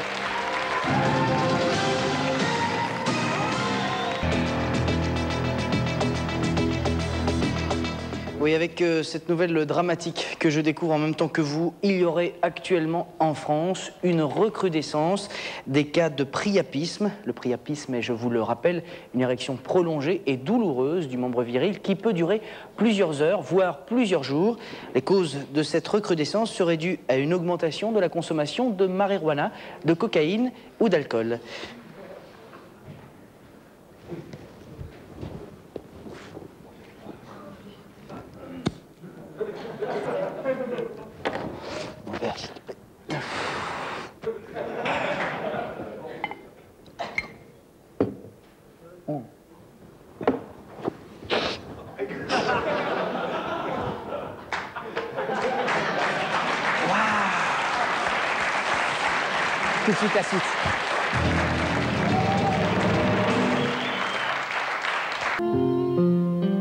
Oui, avec cette nouvelle dramatique que je découvre en même temps que vous, il y aurait actuellement en France une recrudescence des cas de priapisme. Le priapisme est, je vous le rappelle, une érection prolongée et douloureuse du membre viril qui peut durer plusieurs heures, voire plusieurs jours. Les causes de cette recrudescence seraient dues à une augmentation de la consommation de marijuana, de cocaïne ou d'alcool. Tout de suite la suite.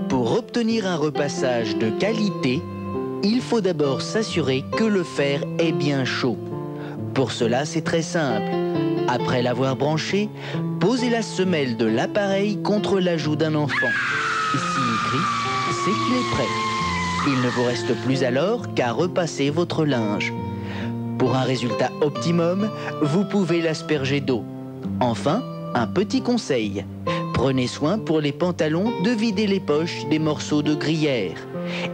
Pour obtenir un repassage de qualité, il faut d'abord s'assurer que le fer est bien chaud. Pour cela, c'est très simple. Après l'avoir branché, posez la semelle de l'appareil contre la joue d'un enfant. Ici écrit, c'est qu'il est prêt. Il ne vous reste plus alors qu'à repasser votre linge. Pour un résultat optimum, vous pouvez l'asperger d'eau. Enfin, un petit conseil. Prenez soin pour les pantalons de vider les poches des morceaux de gruyère.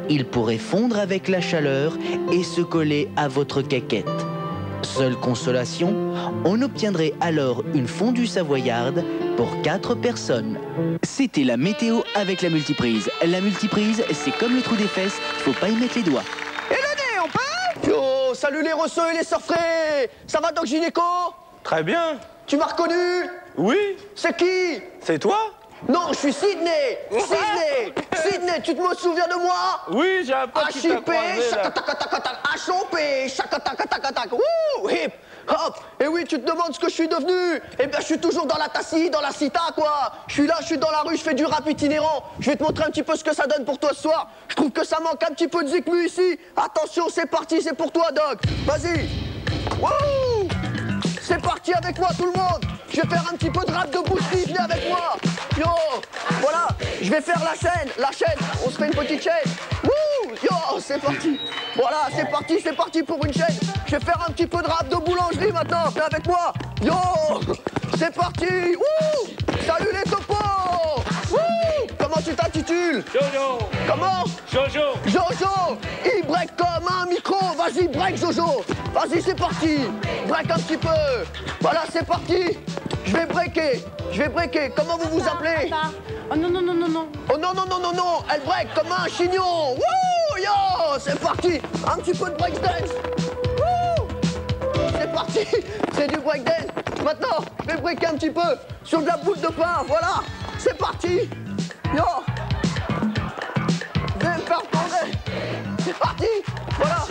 Ils pourraient fondre avec la chaleur et se coller à votre caquette. Seule consolation, on obtiendrait alors une fondue savoyarde pour 4 personnes. C'était la météo avec la multiprise. La multiprise, c'est comme le trou des fesses, faut pas y mettre les doigts. Et le nez, on part? Yo, salut les rosseux et les surfrais. Ça va, Doc Gynéco? Très bien. Tu m'as reconnu? Oui. C'est qui? C'est toi? Non, je suis Sydney. Sydney. Sydney, tu te me souviens de moi? Oui, j'ai un pote qui t'a croisé là. H-O-P, chacatac, wouh, hip, hop. Et oui, tu te demandes ce que je suis devenu? Eh bien, je suis toujours dans la tassie, dans la cita, quoi. Je suis là, je suis dans la rue, je fais du rap itinérant. Je vais te montrer un petit peu ce que ça donne pour toi ce soir. Je trouve que ça manque un petit peu de zikmu ici. Attention, c'est parti, c'est pour toi, Doc. Vas-y. Wouh. C'est parti avec moi, tout le monde. Je vais faire un petit peu de rap de boucherie, viens avec moi. Yo, voilà, je vais faire la chaîne, on se fait une petite chaîne. Wouh, yo, c'est parti. Voilà, c'est parti pour une chaîne. Je vais faire un petit peu de rap de boulangerie maintenant, viens avec moi. Yo, c'est parti. Wouh, salut les topos. Wouh, comment tu t'intitules? Jojo. Comment? Jojo. Jojo, il break comme un micro. Vas-y, break Jojo. Vas-y, c'est parti. Break un petit peu. Voilà, c'est parti. Je vais breaker. Comment vous vous appelez? Oh non, non, non, non, non. Oh non, non, non, non, non. Elle break comme un chignon. Wouh, yo, c'est parti. Un petit peu de breakdance. Wouh, c'est parti. C'est du breakdance. Maintenant, je vais breaker un petit peu sur de la boule de pain. Voilà, c'est parti. Yo, je vais me faire tourner. C'est parti. Voilà.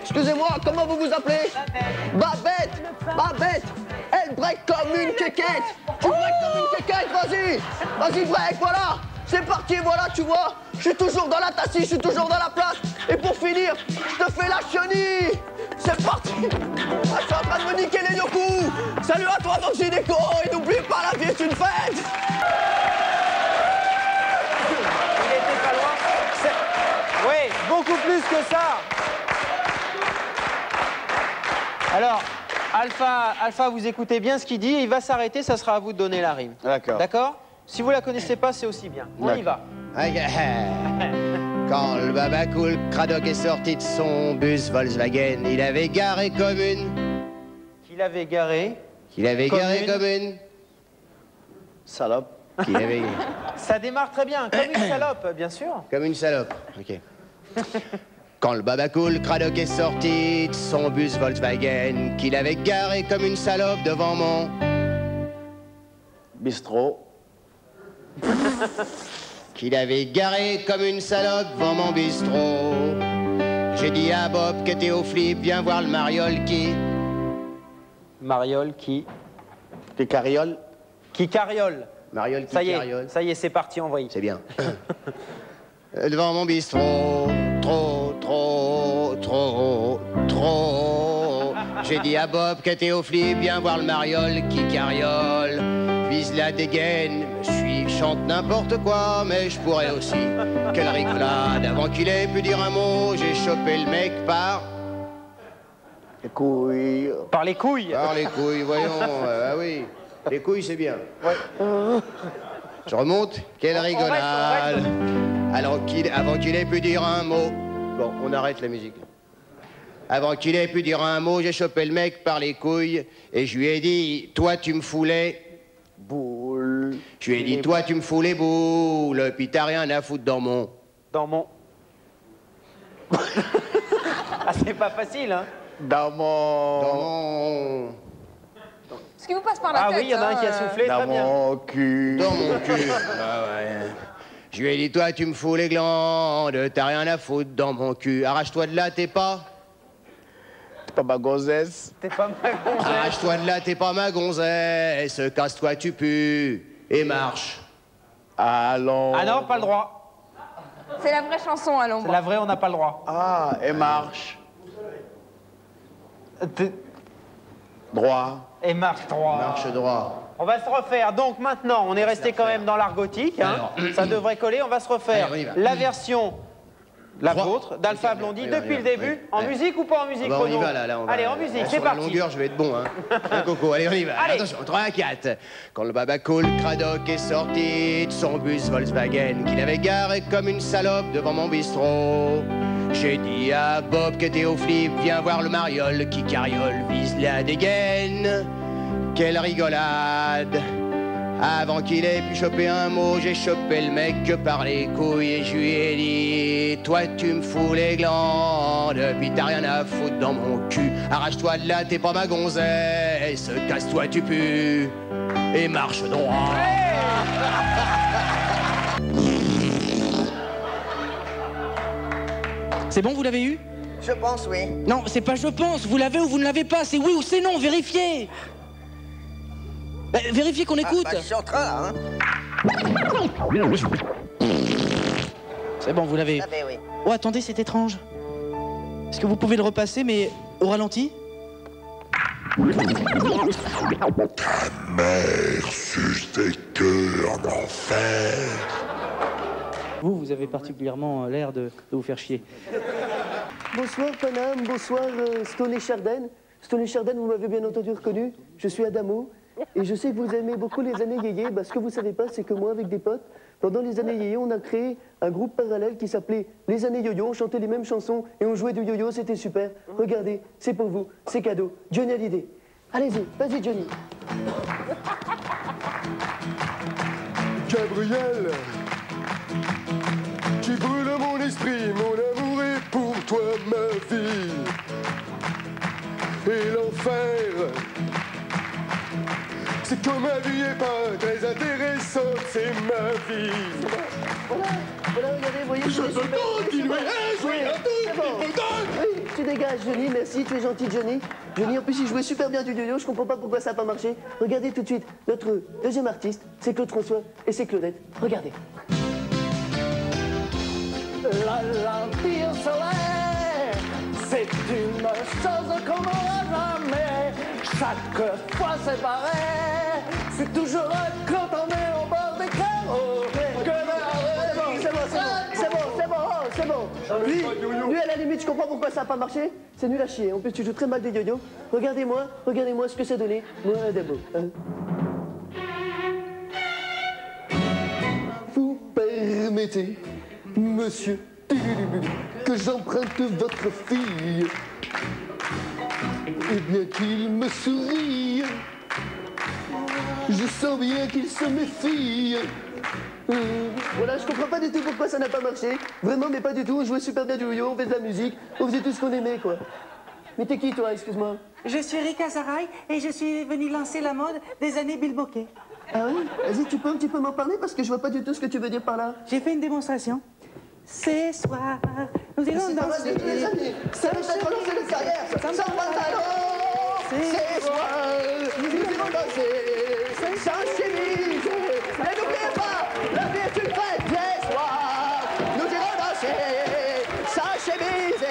Excusez-moi, comment vous vous appelez? Babette. Babette. Elle break comme une quéquette. Tu break comme une quéquette, vas-y. Vas-y, break, voilà. C'est parti, voilà, tu vois. Je suis toujours dans la tassie, je suis toujours dans la place. Et pour finir, je te fais la chenille. C'est parti. Ah, je suis en train de me niquer les yoku. Salut à toi, Doc Gynéco. Et n'oublie pas, la vie est une fête. Il était pas loin. Oui, beaucoup plus que ça. Alors, Alpha, vous écoutez bien ce qu'il dit, il va s'arrêter, ça sera à vous de donner la rime. D'accord. D'accord? Si vous la connaissez pas, c'est aussi bien. On y va. Quand le Babacool Cradock est sorti de son bus Volkswagen, il avait garé comme une... Qu'il avait garé... Qu'il avait garé comme une... Salope. Qu'il avait... Ça démarre très bien, comme une salope, bien sûr. Comme une salope, ok. Quand le babacool Cradock est sorti de son bus Volkswagen, qu'il avait garé comme une salope devant mon bistrot. Qu'il avait garé comme une salope devant mon bistrot. J'ai dit à Bob qui était au flip, viens voir le mariole qui... Mariole qui... Qui carriole. Qui carriole. Mariole qui carriole. Ça y est, c'est parti, envoyé. C'est bien. Devant mon bistrot, trop. J'ai dit à Bob qui était au flip, viens voir le mariole qui carriole. Vise la dégaine, me suis, chante n'importe quoi, mais je pourrais aussi. Quelle rigolade, avant qu'il ait pu dire un mot, j'ai chopé le mec par... les couilles. Par les couilles. Par les couilles, voyons, ah oui. Les couilles, c'est bien. Ouais. Je remonte, quelle rigolade. Alors avant qu'il ait pu dire un mot... Bon, on arrête la musique. Avant qu'il ait pu dire un mot, j'ai chopé le mec par les couilles et je lui ai dit, toi tu me foulais... boules. Je lui ai dit, toi tu me fous les boules, puis t'as rien à foutre dans mon... Dans mon... Ah, c'est pas facile, hein. Dans mon... Ce qui vous passe par la tête. Ah oui, il y en a un qui a soufflé, très bien. Dans mon cul. Dans mon cul. Ah ouais. Je lui ai dit, toi tu me fous les glandes, t'as rien à foutre dans mon cul. Arrache-toi de là, t'es pas... T'es pas ma gonzesse. T'es pas ma gonzesse. Arrache-toi de là, t'es pas ma gonzesse. Casse-toi, tu pues. Et marche. Allons. Ah non, pas le droit. C'est la vraie chanson à l'ombre. C'est la vraie, on n'a pas le droit. Ah, et marche. Droit. Et marche droit. Marche droit. On va se refaire. Donc maintenant, on est resté quand même dans l'art gothique. Hein. Ça devrait coller. On va se refaire la version, la vôtre, d'Alpha Blondie, depuis le début. En musique ou pas en musique, on y va, là, Allez, en musique, c'est parti. Sur la longueur, je vais être bon, hein. Un coco, allez, on y va. Allez. Attention, 3 à 4. Quand le babacool Cradock est sorti de son bus Volkswagen, qu'il avait garé comme une salope devant mon bistrot, j'ai dit à Bob qui était au flip, viens voir le mariole qui carriole, vise la dégaine. Quelle rigolade. Avant qu'il ait pu choper un mot, j'ai chopé le mec par les couilles et je lui ai dit, toi tu me fous les glandes, puis t'as rien à foutre dans mon cul. Arrache-toi de là, t'es pas ma gonzesse, casse-toi, tu pues, et marche droit. C'est bon, vous l'avez eu? Je pense, oui. Non, c'est pas je pense, vous l'avez ou vous ne l'avez pas, c'est oui ou c'est non, vérifiez. Vérifiez qu'on écoute. Je suis en train, là, hein. C'est bon, vous l'avez. Oui. Oh, attendez, c'est étrange. Est-ce que vous pouvez le repasser, mais au ralenti? Ta mère suce des cœurs d'enfer. Vous avez particulièrement l'air de vous faire chier. Bonsoir Paname, bonsoir Stone Chardin. Stone Chardin, vous m'avez bien entendu reconnu. Je suis Adamo. Et je sais que vous aimez beaucoup les années yéyé. Ce que vous savez pas, c'est que moi, avec des potes, pendant les années yéyé, on a créé un groupe parallèle qui s'appelait Les années yo-yo. On chantait les mêmes chansons et on jouait du yo-yo, c'était super. Regardez, c'est pour vous, c'est cadeau. Johnny Hallyday. Allez-y, vas-y Johnny. Gabriel, tu brûles mon esprit, mon amour est pour toi ma vie. Et l'enfer, c'est que ma vie est pas très intéressante, c'est ma vie. Voilà, regardez, vous voyez, je peux continuer à jouer un tout petit peu. Oui, tu dégages, Johnny, merci, tu es gentil, Johnny. Johnny, en plus, il jouait super bien du yo-yo, je comprends pas pourquoi ça n'a pas marché. Regardez tout de suite, notre deuxième artiste, c'est Claude François et c'est Claudette. Regardez. La lentille solaire, c'est une chose qu'on n'aura jamais. Chaque fois c'est pareil, c'est toujours quand on est au bord des carreaux. C'est bon. Lui, à la limite, je comprends pourquoi ça n'a pas marché. C'est nul à chier. En plus, tu joues très mal des yo-yo. Regardez-moi ce que ça donnait. Moi, d'abord. Vous permettez, monsieur, que j'emprunte votre fille. Et bien qu'il me sourie, je sens bien qu'il se méfie. Voilà, je comprends pas du tout pourquoi ça n'a pas marché. Vraiment, mais pas du tout. On jouait super bien du yo-yo, on faisait de la musique, on faisait tout ce qu'on aimait, quoi. Mais t'es qui, toi, excuse-moi? Je suis Rika Zaraï et je suis venu lancer la mode des années Bill Bokeh. Ah oui? Vas-y, tu peux un petit peu m'en parler parce que je vois pas du tout ce que tu veux dire par là. J'ai fait une démonstration. Ce soir, nous allons danser. Ça va être relancer le carrière, sans pantalon. Ce soir, nous allons danser, sans chemise. Mais n'oubliez pas, la vie est une fête. Ce soir, nous irons danser, sans chemise.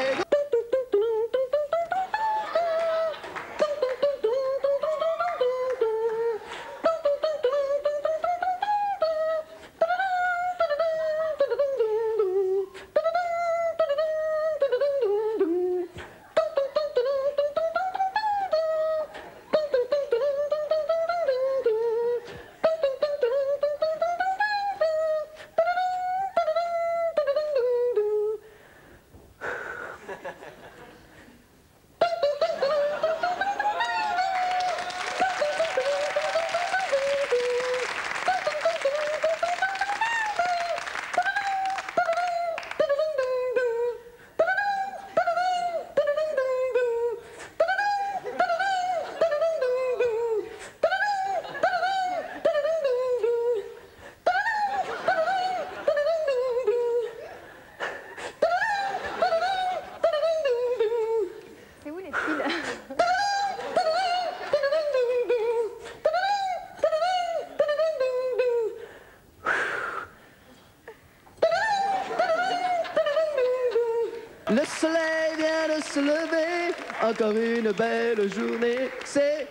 Le soleil vient de se lever, encore une belle journée, c'est...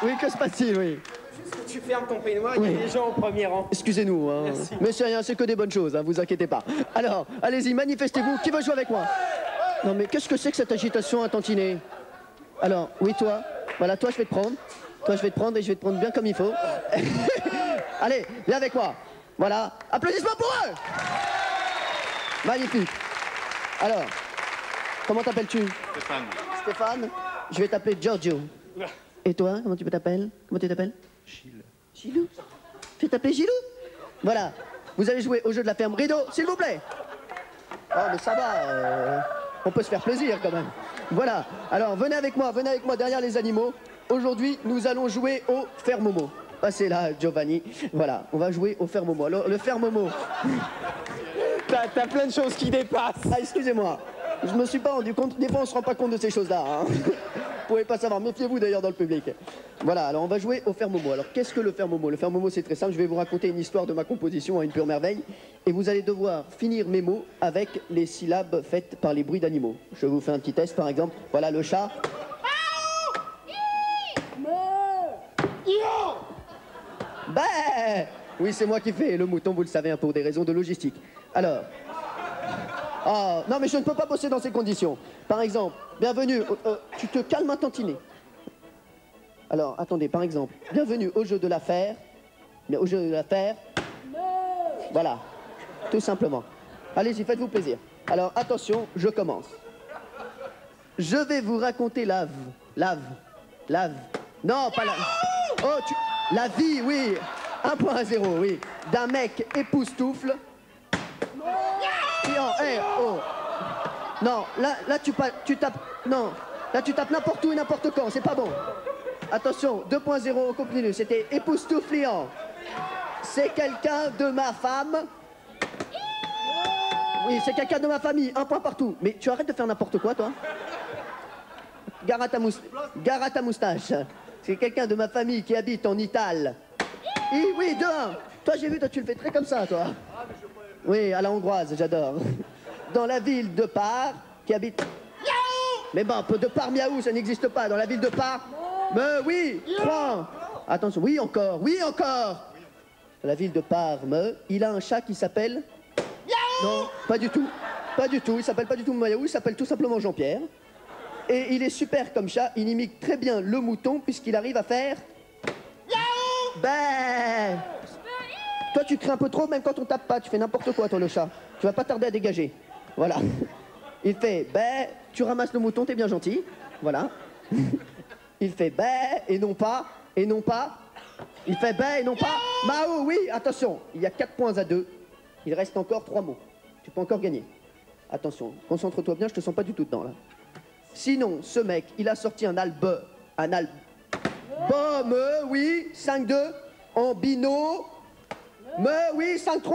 Oui, que se passe-t-il, oui? Juste que tu fermes ton peignoir, il y a des gens au premier rang. Excusez-nous, hein. Merci. Mais c'est rien, c'est que des bonnes choses, hein, vous inquiétez pas. Alors, allez-y, manifestez-vous, qui veut jouer avec moi? Non mais qu'est-ce que c'est que cette agitation à tantiner? Alors, oui toi, voilà, toi je vais te prendre. Toi je vais te prendre et je vais te prendre bien comme il faut. Allez, viens avec moi. Voilà, applaudissements pour eux! Magnifique. Alors, comment t'appelles-tu? Stéphane. Stéphane? Je vais t'appeler Giorgio. Et toi, comment tu t'appelles? Comment tu t'appelles? Gilles. Gilou? Tu t'appelles Gilou? Voilà, vous allez jouer au jeu de la ferme rideau, s'il vous plaît. Oh mais ça va, on peut se faire plaisir quand même. Voilà, alors venez avec moi derrière les animaux. Aujourd'hui, nous allons jouer au Fermomo. Passez là, Giovanni. Voilà, on va jouer au Fermomo. Alors, le Fermomo... T'as plein de choses qui dépassent. Ah, excusez-moi. Je me suis pas rendu compte. Des fois, on se rend pas compte de ces choses-là. Hein. Vous pouvez pas savoir. Méfiez-vous d'ailleurs dans le public. Voilà, alors on va jouer au Fermomo. Alors, qu'est-ce que le Fermomo? Le Fermomo, c'est très simple. Je vais vous raconter une histoire de ma composition à une pure merveille. Et vous allez devoir finir mes mots avec les syllabes faites par les bruits d'animaux. Je vous fais un petit test, par exemple. Voilà, le chat. Ben oui, c'est moi qui fais le mouton, vous le savez, hein, pour des raisons de logistique. Alors... Oh, non, mais je ne peux pas bosser dans ces conditions. Par exemple, bienvenue... tu te calmes à tantiner. Alors, attendez, par exemple, bienvenue au jeu de l'affaire. Mais au jeu de l'affaire... Voilà, tout simplement. Allez-y, faites-vous plaisir. Alors, attention, je commence. Je vais vous raconter la Non, pas la... Oh, la vie, oui. 1.0, oui. D'un mec époustoufle. Oh. Non, là tu tapes... Non, là tu tapes n'importe où et n'importe quand, c'est pas bon. Attention, 2.0, on continue. C'était époustoufliant. C'est quelqu'un de ma femme. Oui, c'est quelqu'un de ma famille, 1 point partout. Mais tu arrêtes de faire n'importe quoi, toi. Gare à ta moustache. C'est quelqu'un de ma famille qui habite en Italie. Oui, 2-1. Toi, j'ai vu, toi, tu le fais très comme ça, toi. Oui, à la hongroise, j'adore. Dans la ville de Par, qui habite... Mais bon, de Par Miaou, ça n'existe pas. Dans la ville de Par... Mais oui, 3. Attention, oui encore. Dans la ville de Parme, il a un chat qui s'appelle... Non, pas du tout. Il s'appelle pas du tout Miaou, il s'appelle tout simplement Jean-Pierre. Et il est super comme chat, il imite très bien le mouton puisqu'il arrive à faire... Ben... Toi tu cries un peu trop même quand on tape pas, tu fais n'importe quoi toi le chat. Tu vas pas tarder à dégager. Voilà. Il fait ben, tu ramasses le mouton, t'es bien gentil. Voilà. Il fait ben, et non pas... Il fait ben et non pas Mao, oui, attention. Il y a 4 points à 2. Il reste encore 3 mots. Tu peux encore gagner. Attention, concentre-toi bien, je te sens pas du tout dedans là. Sinon, ce mec, il a sorti un album. Oui, 5-2. En bino. Oui, 5-3.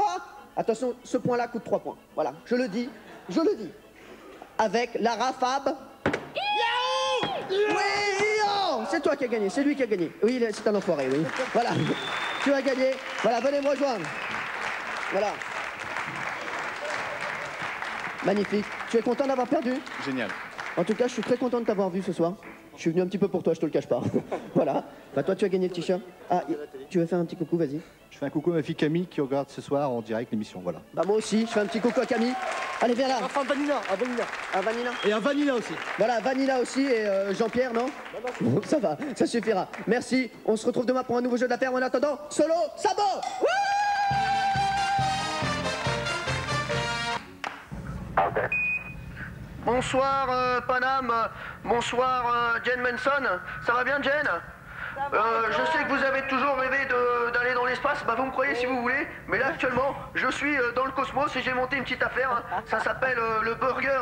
Attention, ce point-là coûte 3 points. Voilà, je le dis. Avec Lara Fab. Oui, c'est toi qui as gagné, c'est lui qui a gagné. Oui, c'est un enfoiré, oui. Voilà, tu as gagné. Voilà, venez me rejoindre. Voilà. Magnifique. Tu es content d'avoir perdu? Génial. En tout cas, je suis très content de t'avoir vu ce soir. Je suis venu un petit peu pour toi, je te le cache pas. Voilà. Bah toi, tu as gagné le t-shirt. Ah, tu veux faire un petit coucou, vas-y. Je fais un coucou à ma fille Camille qui regarde ce soir en direct l'émission, voilà. Bah moi aussi, je fais un petit coucou à Camille. Allez, viens là. Enfin, Vanilla, à Vanilla. À Vanilla. Et à Vanilla aussi. Voilà, Vanilla aussi et Jean-Pierre, non? Bon, ça va, ça suffira. Merci, on se retrouve demain pour un nouveau jeu d'affaires. En attendant, solo, sabot. Bonsoir Paname, bonsoir Jen Manson. Ça va bien Jen? Je sais que vous avez toujours rêvé d'aller dans l'espace, bah vous me croyez si vous voulez, mais là actuellement je suis dans le cosmos et j'ai monté une petite affaire, hein. Ça s'appelle le Burger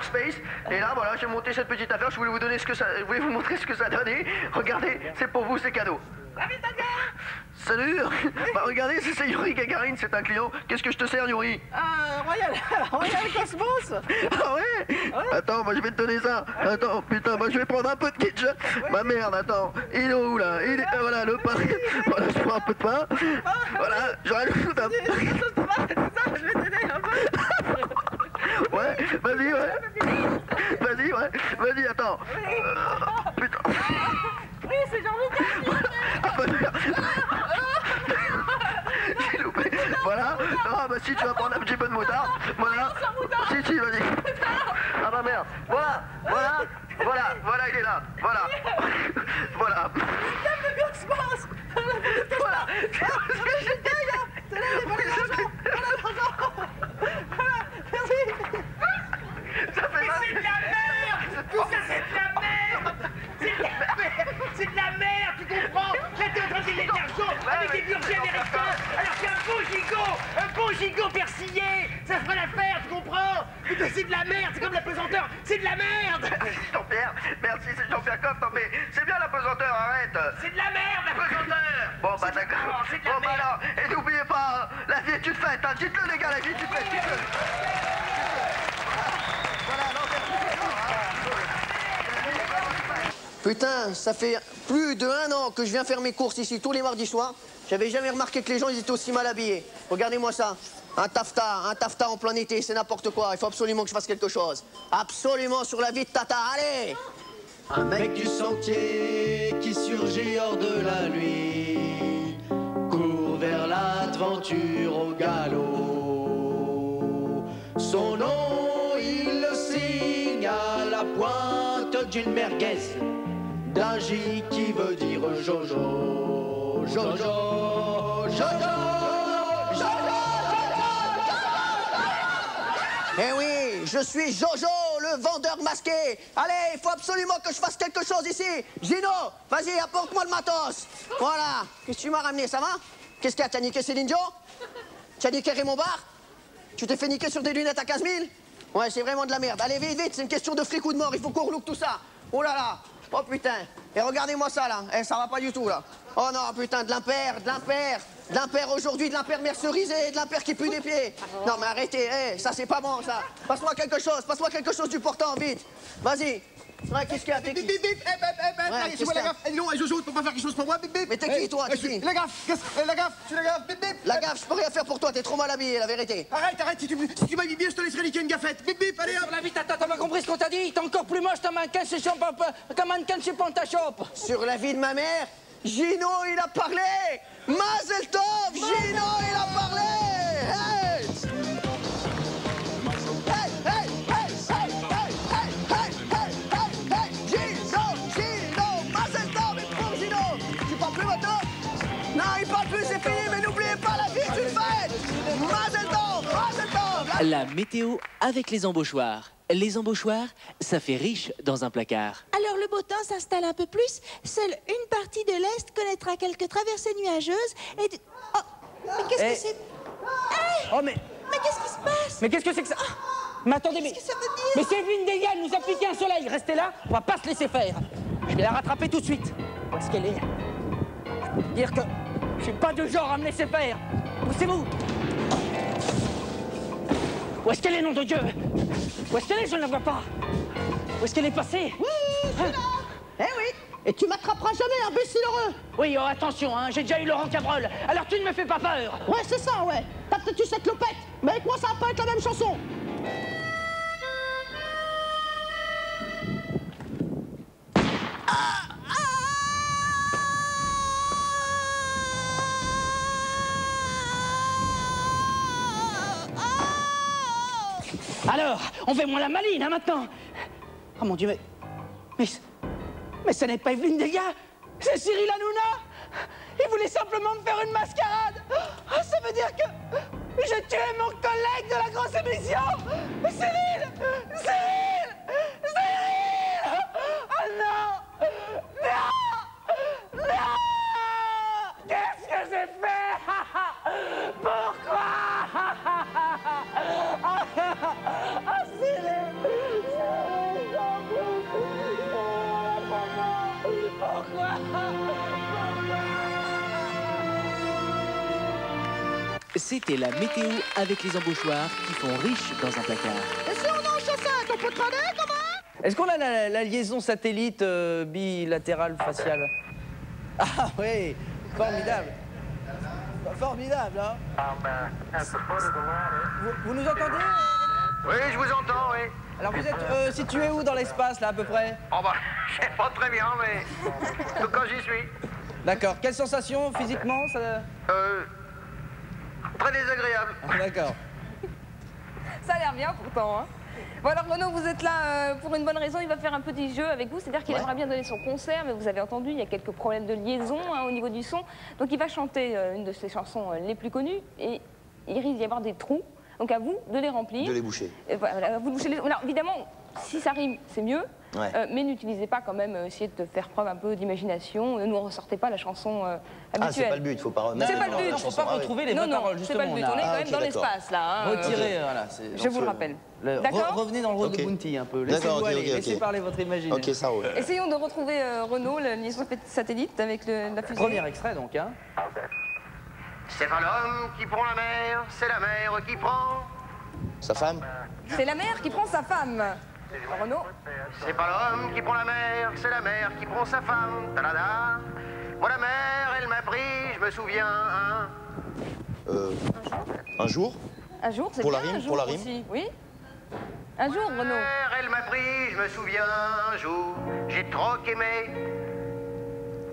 Space, et là voilà j'ai monté cette petite affaire, je voulais vous donner je voulais vous montrer ce que ça donnait. Regardez, c'est pour vous, c'est cadeau. Salut. Bah regardez, c'est Yuri Gagarin, c'est un client. Qu'est-ce que je te sers Yuri? Royal Cosmos. Ah ouais? Attends, moi je vais te donner ça. Attends, putain, moi je vais prendre un peu de ketchup. Ma merde, attends. Il est où là? Voilà, le pain. Voilà, je prends un peu de pain. Voilà, je rajoute un peu. Je vais t'aider un peu. Ouais, vas-y, ouais. Vas-y, ouais. Vas-y, attends. Putain. Oui, c'est Jean-Michel. Ah bah merde. J'ai loupé. Voilà. Ah bah si, tu vas prendre un petit peu de moutarde. Voilà. Si, vas-y. Ah bah merde. Voilà, il est là. Voilà. Voilà. Voilà. Ça fait mal. C'est de la merde. Tout ça, c'est de la merde. C'est de la merde, tu comprends? Là, t'es en train de gagner de l'argent avec des budgets américains, alors qu'un beau gigot persillé, ça ferait l'affaire, tu comprends? Putain, c'est de la merde, c'est comme la pesanteur, c'est de la merde. Jean-Pierre, merci, c'est Jean-Pierre Coff, non mais c'est bien la pesanteur, arrête. C'est de la merde, la pesanteur. Bon, bah d'accord. Bon, bah alors, et n'oubliez pas, la vie est une fête, hein. Dites-le les gars, la vie est une fête, dites-le. Putain, ça fait plus de 1 an que je viens faire mes courses ici tous les mardis soirs. J'avais jamais remarqué que les gens ils étaient aussi mal habillés. Regardez-moi ça. Un taffetas en plein été, c'est n'importe quoi. Il faut absolument que je fasse quelque chose. Absolument sur la vie de Tata, allez! Un mec du sentier qui surgit hors de la nuit court vers l'aventure au galop. Son nom, il le signe à la pointe d'une merguez, d'un J qui veut dire Jojo. Jojo, Jojo, Jojo. Eh oui, je suis Jojo, le vendeur masqué. Allez, il faut absolument que je fasse quelque chose ici. Gino, vas-y, apporte-moi le matos. Voilà. Qu'est-ce que tu m'as ramené, ça va? Qu'est-ce qu'il y a? T'as niqué Céline Dion? T'as niqué Raymond Barre? Tu t'es fait niquer sur des lunettes à 15 000? Ouais, c'est vraiment de la merde. Allez, vite, c'est une question de fric ou de mort. Il faut qu'on relook tout ça. Oh là là. Oh putain. Et regardez-moi ça, là. Eh, ça va pas du tout, là. Oh non, putain, de l'impair aujourd'hui, de l'impair mercerisé, de l'impair qui pue des pieds. Non, mais arrêtez, ça c'est pas bon, ça. Passe-moi quelque chose du portant, vite. Vas-y. Ouais, qu'est-ce qu'il y a? T'es qui? Bip, bip, c'est moi la gaffe. Eh, non, Jojo, tu peux pas faire quelque chose pour moi, bip, bip. Mais t'es qui, toi? T'es qui? La gaffe, je suis la gaffe, bip, bip. La gaffe, je peux rien faire pour toi, t'es trop mal habillé, la vérité. Arrête, si tu m'habilles bien, je te laisserai niquer une gaffette. Bip, bip, allez, hop. La vie, t'as pas compris ce qu'on t'a dit? T'es encore plus moche, t'as mannequin chez Pantashop. Sur la vie de ma mère, Gino, il a parlé. Mazel Tov, Gino, il a parlé. Hey! Non, il parle plus, c'est fini, mais n'oubliez pas, la vie est une fête. Mazel Tov, la La météo avec les embauchoirs. Les embauchoirs, ça fait riche dans un placard. Alors le beau temps s'installe un peu plus. Seule une partie de l'Est connaîtra quelques traversées nuageuses et... Oh, mais qu'est-ce que c'est? Hey, oh, mais qu'est-ce qui se passe? Mais qu'est-ce que c'est que ça? Mais attendez, mais... Qu'est-ce que ça veut dire? Mais c'est Evelyne Delia, elle nous a piqué un soleil. Restez là, on va pas se laisser faire. Je vais la rattraper tout de suite. Où est-ce qu'elle est? Je peux vous dire que je suis pas du genre à me laisser faire. Poussez-vous. Où est-ce qu'elle est, nom de Dieu? Où est-ce qu'elle est? Je ne la vois pas. Où est-ce qu'elle est passée? Oui, je suis là. Eh oui. Et tu m'attraperas jamais, imbécile heureux. Oui, oh, attention, hein, j'ai déjà eu Laurent Cabrol. Alors tu ne me fais pas peur. Ouais, c'est ça, ouais. T'as peut-être eu cette clopette, mais avec moi, ça va pas être la même chanson. Alors, on fait moins la maline, hein, maintenant. Oh mon Dieu, mais ce n'est pas Evelyne Delia, c'est Cyril Hanouna. Il voulait simplement me faire une mascarade. Oh, ça veut dire que j'ai tué mon collègue de la grosse émission. Cyril! Cyril! Cyril! Oh non! Non! Non! Qu'est-ce que j'ai fait? Pourquoi? Ah, Cyril! Pourquoi? C'était la météo avec les embauchoirs qui font riche dans un placard. Et si on est en chaussettes, on peut traîner quand même? Est-ce qu'on a la liaison satellite bilatérale faciale? Ah oui, formidable. Formidable, hein? Vous nous entendez? Oui, je vous entends, oui. Alors vous êtes situé où dans l'espace, là, à peu près? Oh bah, je sais pas très bien, mais en tout cas, j'y suis. D'accord. Quelle sensation, physiquement, ça... Très désagréable. D'accord. Ça a l'air bien, pourtant, hein. Bon alors Renaud, vous êtes là pour une bonne raison, il va faire un petit jeu avec vous, c'est-à-dire qu'il aimerait bien donner son concert, mais vous avez entendu, il y a quelques problèmes de liaison hein, au niveau du son. Donc il va chanter une de ses chansons les plus connues et il risque d'y avoir des trous. Donc à vous de les remplir. De les boucher. Voilà, vous bouchez les... Alors évidemment, si ça rime, c'est mieux, mais n'utilisez pas quand même, essayez de faire preuve un peu d'imagination, ne ressortez pas la chanson habituelle. Ah, c'est pas le but, il faut pas... C'est pas le but, il ne faut pas retrouver les vraies paroles, justement. C'est pas le but, on est quand même dans l'espace, là. Hein, retirez, voilà. Je vous le rappelle. D'accord. Revenez dans le rôle de Bounty un peu, laissez-vous aller, laissez parler votre imaginaire. Ok, ça roule. Essayons de retrouver Renaud, la liaison satellite avec la fusée. Premier extrait donc, hein. C'est pas l'homme qui prend la mer, c'est la mer qui prend... Sa femme? C'est la mère qui prend sa femme. Renaud? C'est pas l'homme qui prend la mer, c'est la mer qui prend sa femme. Talada. Moi la mer, elle m'a pris, je me souviens, hein. Un jour? Un jour, c'est pour bien la rime, un jour pour la rime. aussi. Oui. Un jour, Renaud. La mer, elle m'a pris, je me souviens, un jour. J'ai trop aimé.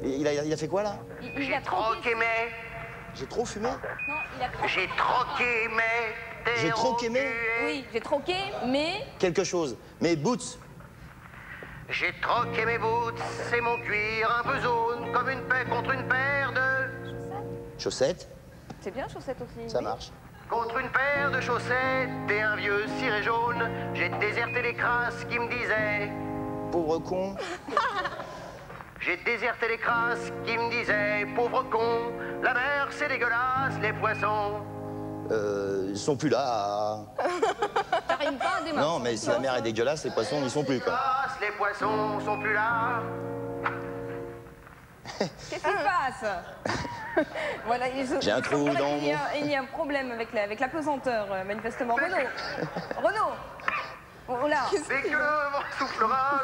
Il a fait quoi là? Il a trop aimé. J'ai trop fumé? Non, il a trop... J'ai trop aimé. J'ai trop aimé? Oui, j'ai troqué, mais... Quelque chose. Mes boots. J'ai troqué mes boots, c'est mon cuir un peu jaune, comme une paix contre une paire de... Chaussettes? C'est bien, chaussettes aussi. Ça marche. Contre une paire de chaussettes et un vieux ciré jaune, j'ai déserté les crasses qui me disaient... Pauvre con. J'ai déserté les crasses qui me disaient... Pauvre con, la mer c'est dégueulasse, les poissons... Ils sont plus là. T'arrives pas à démarrer. Non, mais si la mer est dégueulasse, les poissons n'y sont plus, quoi. Les poissons sont plus là. Qu'est-ce qui se passe? Voilà, j'ai un trou dans mon... Il y a un problème avec la pesanteur, manifestement. Renaud Oh là. Dès que le vent soufflera...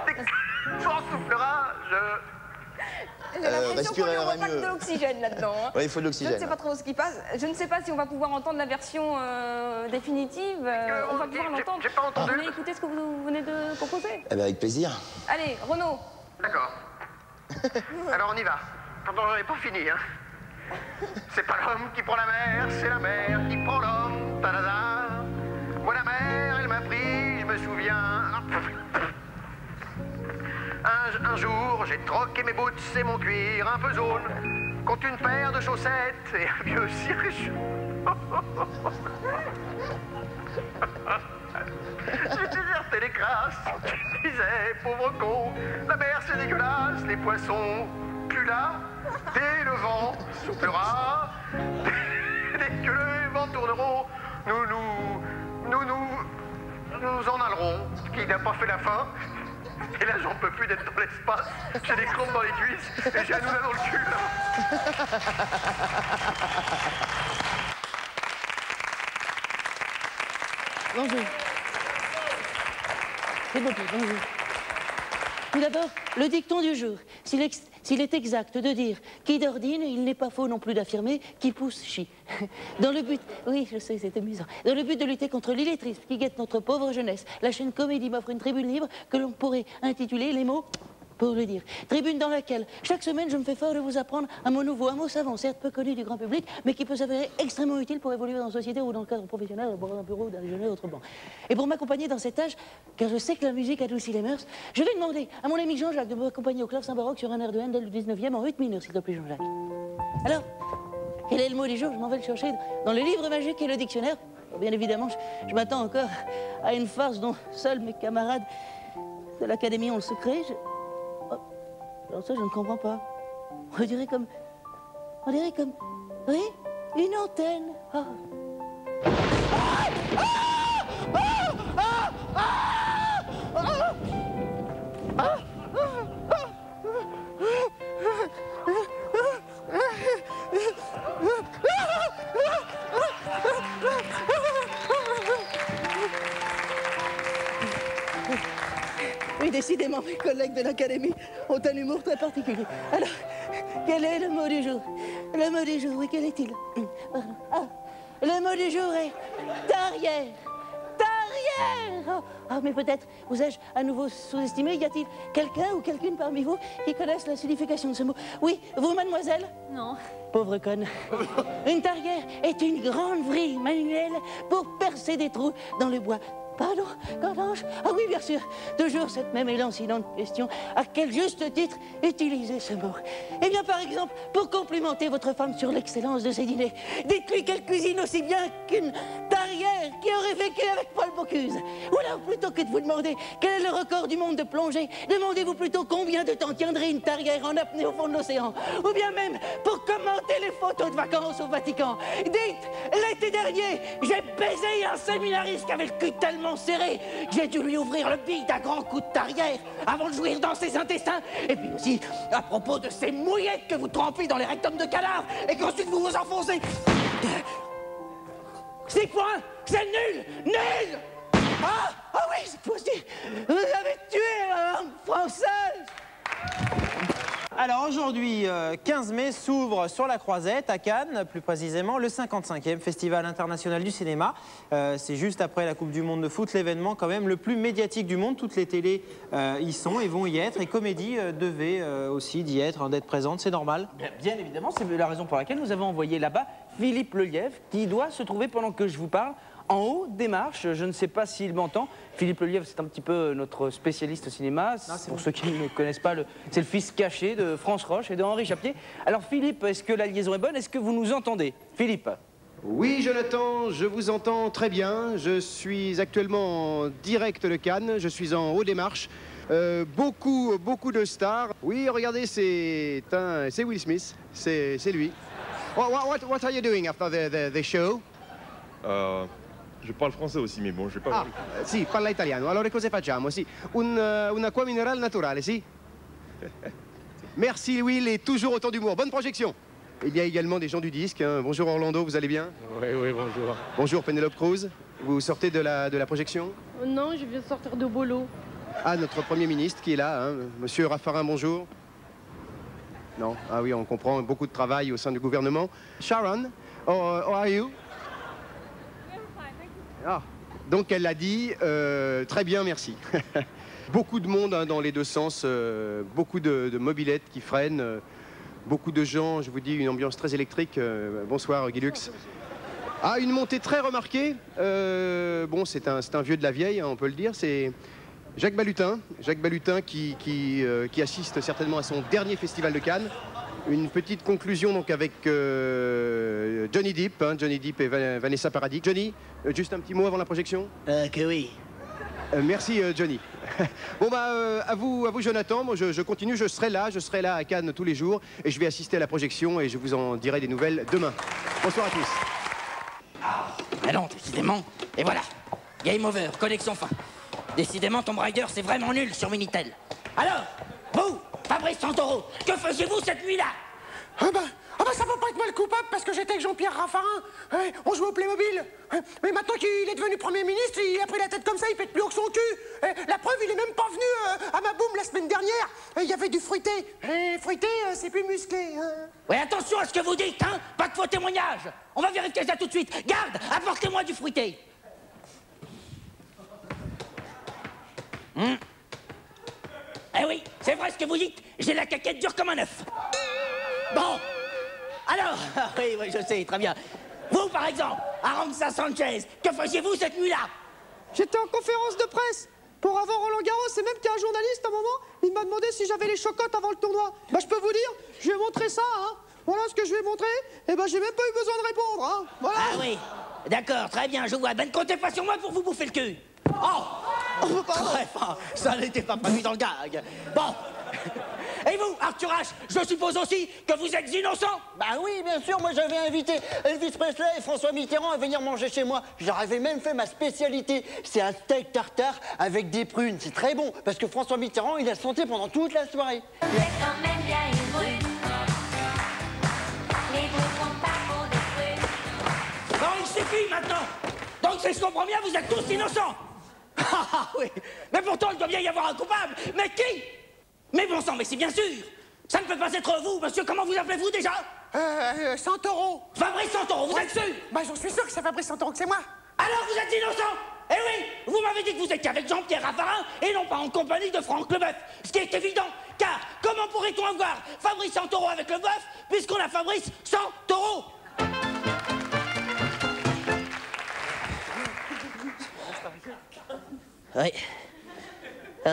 Dès que le vent soufflera, J'ai l'impression qu'on lui envoie pas que de l'oxygène là-dedans. Hein. Oui, il faut de l'oxygène. Je ne sais pas trop ce qui passe. Je ne sais pas si on va pouvoir entendre la version définitive. On va pouvoir l'entendre. J'ai pas entendu. Vous voulez écouter ce que vous venez de composer? Eh ben, avec plaisir. Allez, Renaud. D'accord. Alors on y va. Pardon, j'en ai pas fini. Hein. C'est pas l'homme qui prend la mer, c'est la mer qui prend l'homme. Tadada. Moi la mer, elle m'a pris, je me souviens. Un jour, j'ai troqué mes boots et mon cuir un peu jaune contre une paire de chaussettes et un vieux cirque. J'ai déserté les classes, je disais, pauvre con, la mer c'est dégueulasse, les poissons, plus là, dès le vent soufflera, dès que les vents tourneront, nous en allerons, qui n'a pas fait la fin. Et là, j'en peux plus d'être dans l'espace. J'ai des crampes dans les cuisses et j'ai un oula dans le cul, là. Bonjour. C'est beaucoup, bonjour. Tout d'abord, le dicton du jour. S'il est exact de dire qui d'ordine, il n'est pas faux non plus d'affirmer qui pousse chie. Dans le but, oui, je sais, c'est amusant. Dans le but de lutter contre l'illettrisme qui guette notre pauvre jeunesse, la chaîne Comédie m'offre une tribune libre que l'on pourrait intituler les mots pour le dire. Tribune dans laquelle, chaque semaine, je me fais fort de vous apprendre un mot nouveau, un mot savant, certes peu connu du grand public, mais qui peut s'avérer extrêmement utile pour évoluer dans la société ou dans le cadre professionnel, dans un bureau, d'ingénieur, autrement. Et pour m'accompagner dans cet âge, car je sais que la musique adoucit les mœurs, je vais demander à mon ami Jean-Jacques de m'accompagner au clavecin baroque sur un air de Handel du 19e en 8 minutes, s'il te plaît, Jean-Jacques. Alors, quel est le mot du jour? Je m'en vais le chercher dans le livre magique et le dictionnaire. Bien évidemment, je m'attends encore à une farce dont seuls mes camarades de l'académie ont le secret. Alors ça, je ne comprends pas. On dirait comme... Oui, une antenne. Ah. Oui, décidément, mes collègues de l'académie ont un humour très particulier. Alors, quel est le mot du jour? Le mot du jour, oui, quel est-il? Ah, le mot du jour est tarière. Tarière. Oh, mais peut-être vous ai-je à nouveau sous-estimé? Y a-t-il quelqu'un ou quelqu'une parmi vous qui connaisse la signification de ce mot? Oui, vous, mademoiselle? Non. Pauvre conne. Une tarière est une grande vrille manuelle pour percer des trous dans le bois. Pardon, Candange? Ah oui, bien sûr. Toujours cette même élancinante question. À quel juste titre utiliser ce mot? Eh bien, par exemple, pour complimenter votre femme sur l'excellence de ses dîners, dites-lui qu'elle cuisine aussi bien qu'une tarière qui aurait vécu avec Paul Bocuse. Ou alors, plutôt que de vous demander quel est le record du monde de plongée, demandez-vous plutôt combien de temps tiendrait une tarière en apnée au fond de l'océan. Ou bien même, pour commenter les photos de vacances au Vatican, dites, l'été dernier, j'ai baisé un séminariste qui avait le cul tellement serré, j'ai dû lui ouvrir le bide à grands coups de tarière avant de jouir dans ses intestins. Et puis aussi, à propos de ces mouillettes que vous trempez dans les rectums de cadavres et qu'ensuite vous vous enfoncez. 6 points, c'est nul, nul. Ah oui, cette fois-ci, vous avez tué la langue française. Alors aujourd'hui, 15 mai, s'ouvre sur la Croisette, à Cannes, plus précisément, le 55e Festival international du cinéma. C'est juste après la Coupe du Monde de foot, l'événement quand même le plus médiatique du monde. Toutes les télés y sont et vont y être. Et Comédie devait aussi d'y être, d'être présente, c'est normal. Bien évidemment, c'est la raison pour laquelle nous avons envoyé là-bas Philippe Lelièvre, qui doit se trouver pendant que je vous parle en haut des marches. Je ne sais pas s'il m'entend. Philippe Lelièvre, c'est un petit peu notre spécialiste au cinéma. Pour ceux qui ne connaissent pas, c'est le fils caché de France Roche et de Henri Chapier. Alors Philippe, est-ce que la liaison est bonne? Est-ce que vous nous entendez? Philippe? Oui, Jonathan, je vous entends très bien. Je suis actuellement en direct de Cannes. Je suis en haut des marches. Beaucoup de stars. Oui, regardez, c'est Will Smith. C'est lui. What are you doing after the show? Je parle français aussi, mais bon, je vais pas... Sì, parla italiano. Allora cosa facciamo? Sì, un acqua minerale naturale, sì? Merci, Will, et toujours autant d'humour. Bonne projection. Il y a également des gens du disque. Hein. Bonjour Orlando, vous allez bien? Oui, bonjour. Bonjour Penelope Cruz. Vous sortez de la projection? Non, je viens de sortir de boulot. Ah, notre Premier ministre qui est là, hein. Monsieur Raffarin, bonjour. Non? Ah oui, on comprend, beaucoup de travail au sein du gouvernement. Sharon, how are you? Ah, donc elle l'a dit, très bien, merci. Beaucoup de monde hein, dans les deux sens, beaucoup de mobylettes qui freinent, beaucoup de gens, je vous dis, une ambiance très électrique. Bonsoir Guy Lux. Ah, une montée très remarquée. Bon, c'est un vieux de la vieille, hein, on peut le dire. C'est Jacques Balutin qui assiste certainement à son dernier festival de Cannes. Une petite conclusion donc avec Johnny Depp, hein, Johnny Depp et Vanessa Paradis. Johnny, juste un petit mot avant la projection? Que oui. Merci Johnny. Bon bah à vous Jonathan, moi je continue, je serai là à Cannes tous les jours et je vais assister à la projection et je vous en dirai des nouvelles demain. Bonsoir à tous. Ah non, décidément. Et voilà. Game over, connexion fin. Décidément, Tomb Raider, c'est vraiment nul sur Minitel. Alors, vous, Fabrice Santoro, que faisiez-vous cette nuit-là? Ah bah ça peut pas être mal coupable parce que j'étais avec Jean-Pierre Raffarin. On jouait au Playmobil. Mais maintenant qu'il est devenu Premier ministre, il a pris la tête comme ça, il pète plus haut que son cul. La preuve, il est même pas venu à ma boum la semaine dernière. Il y avait du fruité. Fruité, c'est plus musclé. Ouais, attention à ce que vous dites, hein. Pas de faux témoignages. On va vérifier ça tout de suite. Garde, apportez-moi du fruité. Eh oui, c'est vrai ce que vous dites. J'ai la caquette dure comme un œuf. Bon. Alors, oui, je sais, très bien. Vous, par exemple, Arantxa Sanchez, que faisiez-vous cette nuit-là? J'étais en conférence de presse pour avant Roland Garros, et même qu'il y a un journaliste à un moment, il m'a demandé si j'avais les chocottes avant le tournoi. Bah je peux vous dire, je vais montrer ça, hein. Voilà ce que je vais montrer, et bah j'ai même pas eu besoin de répondre, hein. Voilà. Ah oui, d'accord, très bien, je vois. Ben comptez pas sur moi pour vous bouffer le cul. Oh, bref, ça n'était pas prévu dans le gag. Bon. Et vous, Arthur H, je suppose aussi que vous êtes innocent? Bah oui, bien sûr, moi j'avais invité Elvis Presley et François Mitterrand à venir manger chez moi. J'avais même fait ma spécialité, c'est un steak tartare avec des prunes. C'est très bon, parce que François Mitterrand, il a santé pendant toute la soirée. C'est quand même bien une brune. Les brunes sont pas pour des prunes. Non, il suffit maintenant. Donc si je comprends bien, vous êtes tous innocents. Ah oui, mais pourtant il doit bien y avoir un coupable. Mais qui? Mais bon sang, mais c'est bien sûr. Ça ne peut pas être vous, monsieur. Comment vous appelez-vous déjà? Santoro. Fabrice Santoro, vous êtes sûr? Bah j'en suis sûr que c'est Fabrice Santoro, que c'est moi. Alors vous êtes innocent? Eh oui, vous m'avez dit que vous étiez avec Jean-Pierre Raffarin et non pas en compagnie de Franck Leboeuf. Ce qui est évident, car comment pourrait-on avoir Fabrice Santoro avec Leboeuf puisqu'on a Fabrice Santoro? Oui.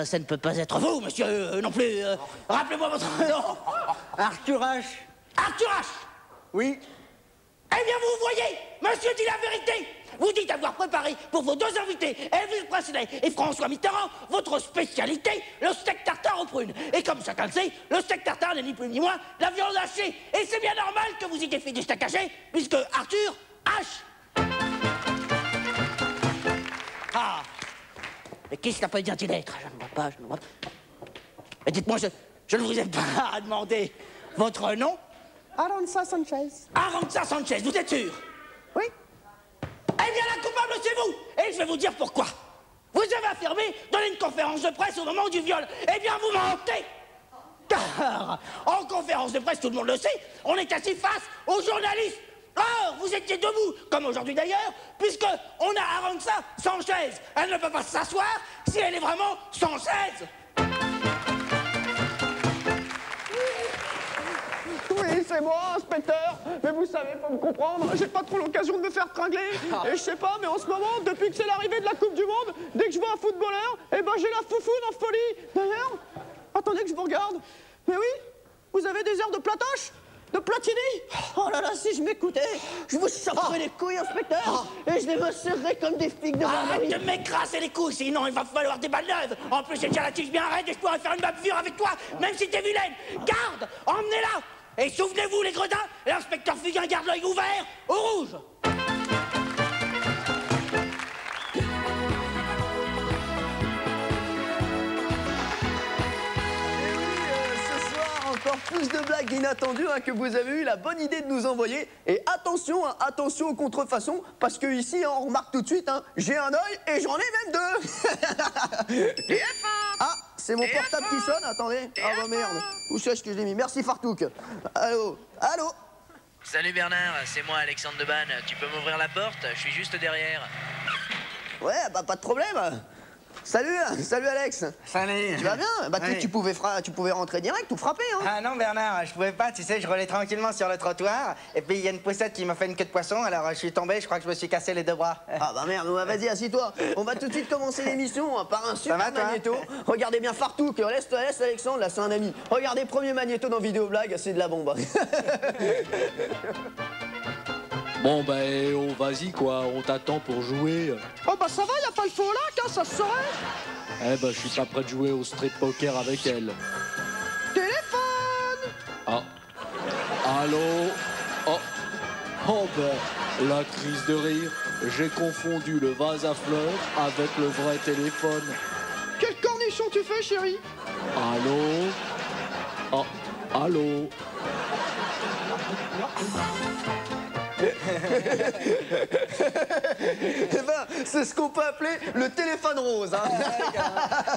Ça ne peut pas être vous, monsieur, non plus. Rappelez-moi votre nom. Arthur H. Arthur H. Oui. Eh bien, vous voyez, monsieur dit la vérité. Vous dites avoir préparé pour vos deux invités, Elvis Presley et François Mitterrand, votre spécialité, le steak tartare aux prunes. Et comme chacun le sait, le steak tartare n'est ni plus ni moins la viande hachée. Et c'est bien normal que vous ayez fait du steak haché, puisque Arthur H. Ah. Mais qui s'appelle bien il être? Je ne vois pas, je ne vois pas. Mais dites-moi, je ne vous ai pas demandé votre nom? Arantxa Sanchez. Arantxa Sanchez, vous êtes sûr? Oui. Eh bien, la coupable, c'est vous. Et je vais vous dire pourquoi. Vous avez affirmé, dans une conférence de presse au moment du viol. Eh bien, vous mentez. Car, en conférence de presse, tout le monde le sait, on est assis face aux journalistes. Or, vous étiez debout, comme aujourd'hui d'ailleurs, puisque on a Arantxa sans chaise. Elle ne peut pas s'asseoir si elle est vraiment sans chaise. Oui, c'est moi, inspecteur. Mais vous savez, faut me comprendre, j'ai pas trop l'occasion de me faire tringler. Et je sais pas, mais en ce moment, depuis que c'est l'arrivée de la Coupe du Monde, dès que je vois un footballeur, eh ben j'ai la foufoune en folie. D'ailleurs, attendez que je vous regarde. Mais oui, vous avez des airs de platoche? De Platini? Oh là là, si je m'écoutais, je vous sortirais les couilles, inspecteur, et je les me serrerais comme des figues de Arrête de m'écraser les couilles, sinon il va falloir des balles neuves. En plus, j'ai déjà la tige bien raide et je pourrais faire une bavure avec toi, même si t'es vilaine. Garde, emmenez-la. Et souvenez-vous, les gredins, l'inspecteur Fugain garde l'œil ouvert au rouge. Encore plus de blagues inattendues hein, que vous avez eu la bonne idée de nous envoyer. Et attention, hein, attention aux contrefaçons, parce que ici, hein, on remarque tout de suite, hein, j'ai un œil et j'en ai même deux. Ah, c'est mon portable qui sonne, attendez. Ah bah merde, où c'est que je l'ai mis? Merci Fartouk. Allô, allô. Salut Bernard, c'est moi Alexandre Debanne. Tu peux m'ouvrir la porte? Je suis juste derrière. Ouais, bah pas de problème. Salut, salut Alex. Salut. Tu vas bien? Bah Oui. tu pouvais rentrer direct ou frapper, hein. Ah non Bernard, je pouvais pas, tu sais, je roulais tranquillement sur le trottoir, et puis il y a une poussette qui m'a fait une queue de poisson, alors je suis tombé, je crois que je me suis cassé les deux bras. Ah bah merde, ouais, vas-y, assis-toi. On va tout de suite commencer l'émission par un super va, toi magnéto. Regardez bien Fartouk, laisse Alexandre, là c'est un ami. Regardez, premier magnéto dans Vidéo Blague, c'est de la bombe. Bon ben, oh, vas-y quoi, on t'attend pour jouer. Oh bah ça va, y a pas le faux lac, hein, ça se saurait. Eh ben, je suis pas prêt de jouer au street poker avec elle. Téléphone. Ah. Allô. Oh. Oh ben, la crise de rire. J'ai confondu le vase à fleurs avec le vrai téléphone. Quel cornichon tu fais, chérie? Allô. Oh. Allô. Eh ben, c'est ce qu'on peut appeler le téléphone rose, hein.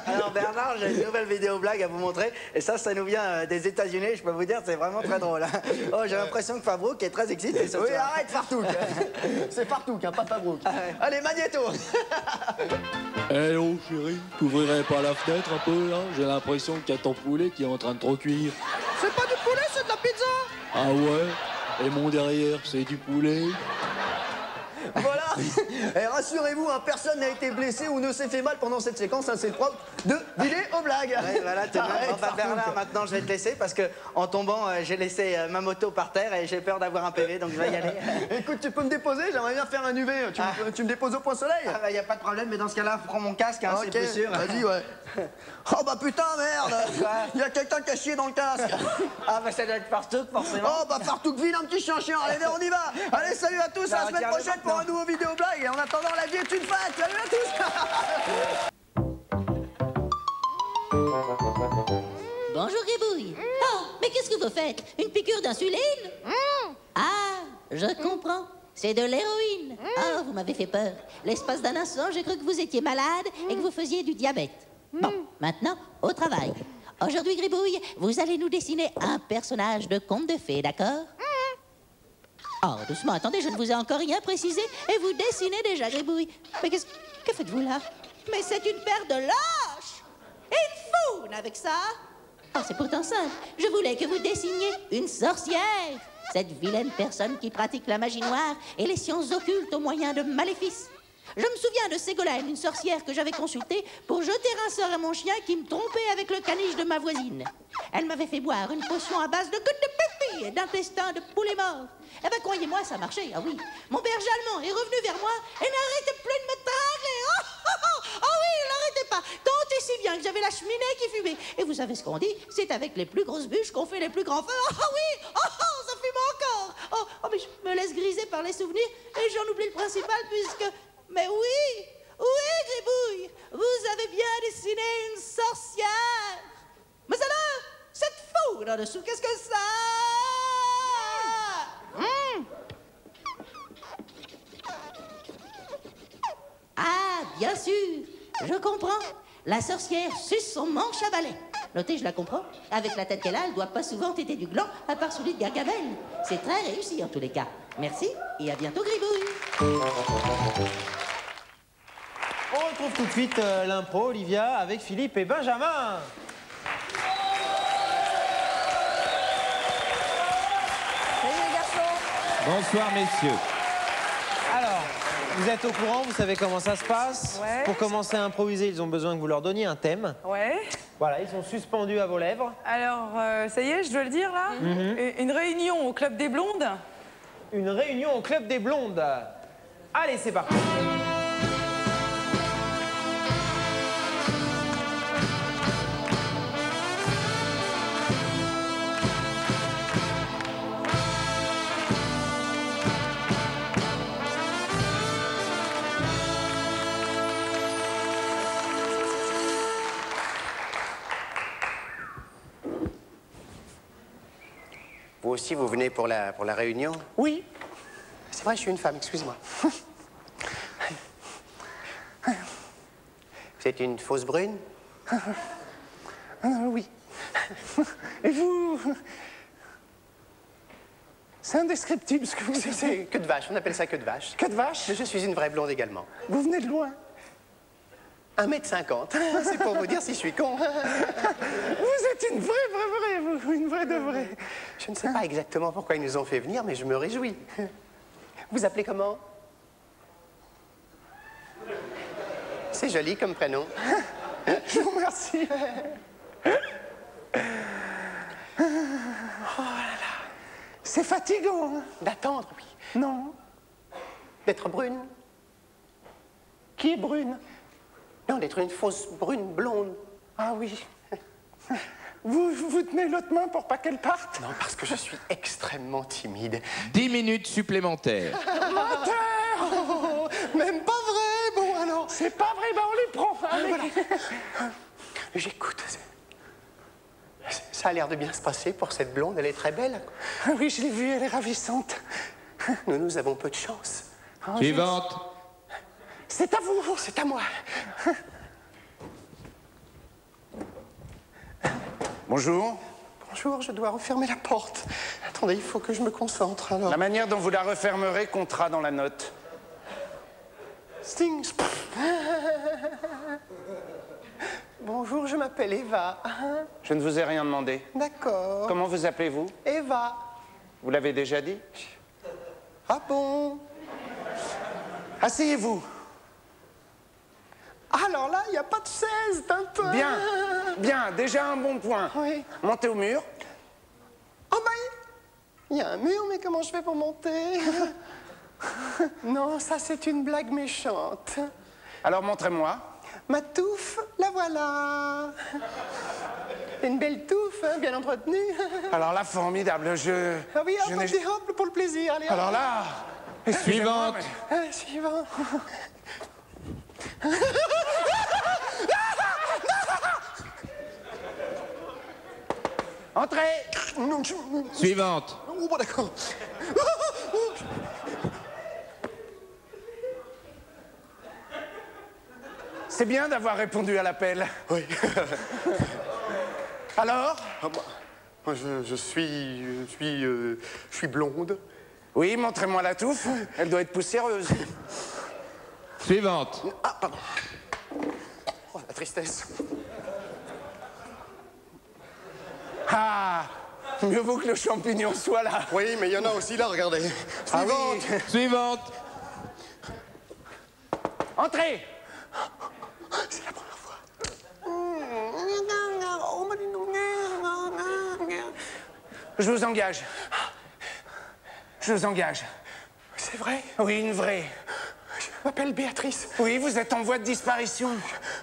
Alors Bernard, j'ai une nouvelle vidéo blague à vous montrer, et ça nous vient des États-Unis, je peux vous dire, c'est vraiment très drôle. Hein. Oh, j'ai l'impression que Fabrouk est très excité ce Oui, soir. arrête Fartouk. C'est Fartouk, hein, pas Fabrouk. Allez, magnéto. Eh oh chérie, t'ouvrirais pas la fenêtre un peu là? J'ai l'impression qu'il y a ton poulet qui est en train de trop cuire. C'est pas du poulet, c'est de la pizza. Ah ouais? Et mon derrière, c'est du poulet? Voilà. Et rassurez-vous, hein, personne n'a été blessé ou ne s'est fait mal pendant cette séquence, hein, c'est le propre de Vidéo Blague. Ouais, voilà, t'es Arrête, enfin, Bernard, maintenant je vais te laisser parce que en tombant, j'ai laissé ma moto par terre et j'ai peur d'avoir un PV, donc je vais y aller. Écoute, tu peux me déposer, j'aimerais bien faire un UV. Tu me déposes au point soleil? Ah bah y a pas de problème, mais dans ce cas-là, prends mon casque, hein, Ok, c'est plus sûr. vas-y, ouais. Oh bah putain, merde. Il y a quelqu'un qui a chié dans le casque. Ah bah ça doit être Fartouk, forcément. Oh bah Fartouk, vile un petit chien. Allez, on y va. Allez, salut à tous, à la semaine prochaine pour un nouveau Vidéo Blague. Et en attendant, la vie est une fête. Salut à tous. Bonjour Gribouille. Oh, mais qu'est-ce que vous faites? Une piqûre d'insuline? Ah, je comprends. C'est de l'héroïne. Ah, vous m'avez fait peur. L'espace d'un instant, j'ai cru que vous étiez malade et que vous faisiez du diabète. Bon, maintenant, au travail. Aujourd'hui, Gribouille, vous allez nous dessiner un personnage de conte de fées, d'accord? Oh, doucement, attendez, je ne vous ai encore rien précisé et vous dessinez déjà, Gribouille. Mais que faites-vous là? Mais c'est une paire de lâches! Une faune avec ça! Oh, c'est pourtant simple. Je voulais que vous dessiniez une sorcière. Cette vilaine personne qui pratique la magie noire et les sciences occultes au moyen de maléfices. Je me souviens de Ségolène, une sorcière que j'avais consultée pour jeter un sort à mon chien qui me trompait avec le caniche de ma voisine. Elle m'avait fait boire une potion à base de gouttes de pipi et d'intestins de poulet mort. Eh ben, croyez-moi, ça marchait, ah oui. Mon berger allemand est revenu vers moi et n'arrêtait plus de me tringler. Oh oui, il n'arrêtait pas. Tant et si bien que j'avais la cheminée qui fumait. Et vous savez ce qu'on dit? C'est avec les plus grosses bûches qu'on fait les plus grands feux. Oh oui, ça fume encore. Oh, mais je me laisse griser par les souvenirs et j'en oublie le principal puisque... Mais oui, Gribouille, vous avez bien dessiné une sorcière. Mais alors, cette foule en dessous, qu'est-ce que ça? Ah, bien sûr, je comprends. La sorcière suce son manche à balai. Notez, je la comprends. Avec la tête qu'elle a, elle doit pas souvent têter du gland, à part celui de Gargamel. C'est très réussi en tous les cas. Merci et à bientôt, Gribouille. On retrouve tout de suite l'impro, Olivia, avec Philippe et Benjamin. Salut les garçons. Bonsoir, messieurs. Alors, vous êtes au courant, vous savez comment ça se passe. Ouais. Pour commencer à improviser, ils ont besoin que vous leur donniez un thème. Ouais. Voilà, ils sont suspendus à vos lèvres. Alors, ça y est, je dois le dire là. Une réunion au Club des Blondes. Une réunion au Club des Blondes. Allez, c'est parti. Vous aussi, vous venez pour la réunion? Oui. C'est vrai, je suis une femme, excuse-moi. Vous êtes une fausse brune? Oui. Et vous? C'est indescriptible ce que vous dites. C'est queue de vache, on appelle ça queue de vache. Queue de vache? Mais je suis une vraie blonde également. Vous venez de loin. 1,50 m. C'est pour vous dire si je suis con. Vous êtes une vraie de vraie. Je ne sais pas exactement pourquoi ils nous ont fait venir, mais je me réjouis. Vous appelez comment? C'est joli comme prénom. Je vous remercie. Oh là là. C'est fatigant, hein? D'attendre, oui. Non. D'être brune. Qui est brune? Non, d'être une fausse brune blonde. Ah oui. Vous tenez l'autre main pour pas qu'elle parte? Non, parce que je suis extrêmement timide. 10 minutes supplémentaires. Menteur! Oh, même pas vrai. Bon, alors... C'est pas vrai, ben on les prend. Allez. Voilà. J'écoute. Ça a l'air de bien se passer pour cette blonde, elle est très belle. Oui, je l'ai vue, elle est ravissante. Nous avons peu de chance. Suivante. C'est à vous, c'est à moi. Bonjour. Bonjour, je dois refermer la porte. Attendez, il faut que je me concentre, alors. La manière dont vous la refermerez comptera dans la note. Stings. Bonjour, je m'appelle Eva. Je ne vous ai rien demandé. D'accord. Comment vous appelez-vous? Eva. Vous l'avez déjà dit? Ah bon? Asseyez-vous. Alors là, il n'y a pas de chaise, un peu. Bien, déjà un bon point. Oui. Montez au mur. Oh bah, il y a un mur, mais comment je fais pour monter? Non, ça c'est une blague méchante. Alors montrez-moi. Ma touffe, la voilà. Une belle touffe, hein, bien entretenue. Alors là, formidable, Ah oui, attendez, hop, pour le plaisir, allez. Alors là... Suivante. Allez, suivant. Entrez. Suivante. Oh, bon, d'accord. C'est bien d'avoir répondu à l'appel. Oui. Alors? Moi, je suis blonde. Oui, montrez-moi la touffe. Elle doit être poussiéreuse. Suivante. Ah, pardon. Oh, la tristesse. Ah, mieux vaut que le champignon soit là. Oui, mais il y en a aussi là, regardez. Suivante. Ah oui. Suivante. Entrez. C'est la première fois. Je vous engage. Je vous engage. C'est vrai? Oui, une vraie. Je m'appelle Béatrice. Oui, vous êtes en voie de disparition.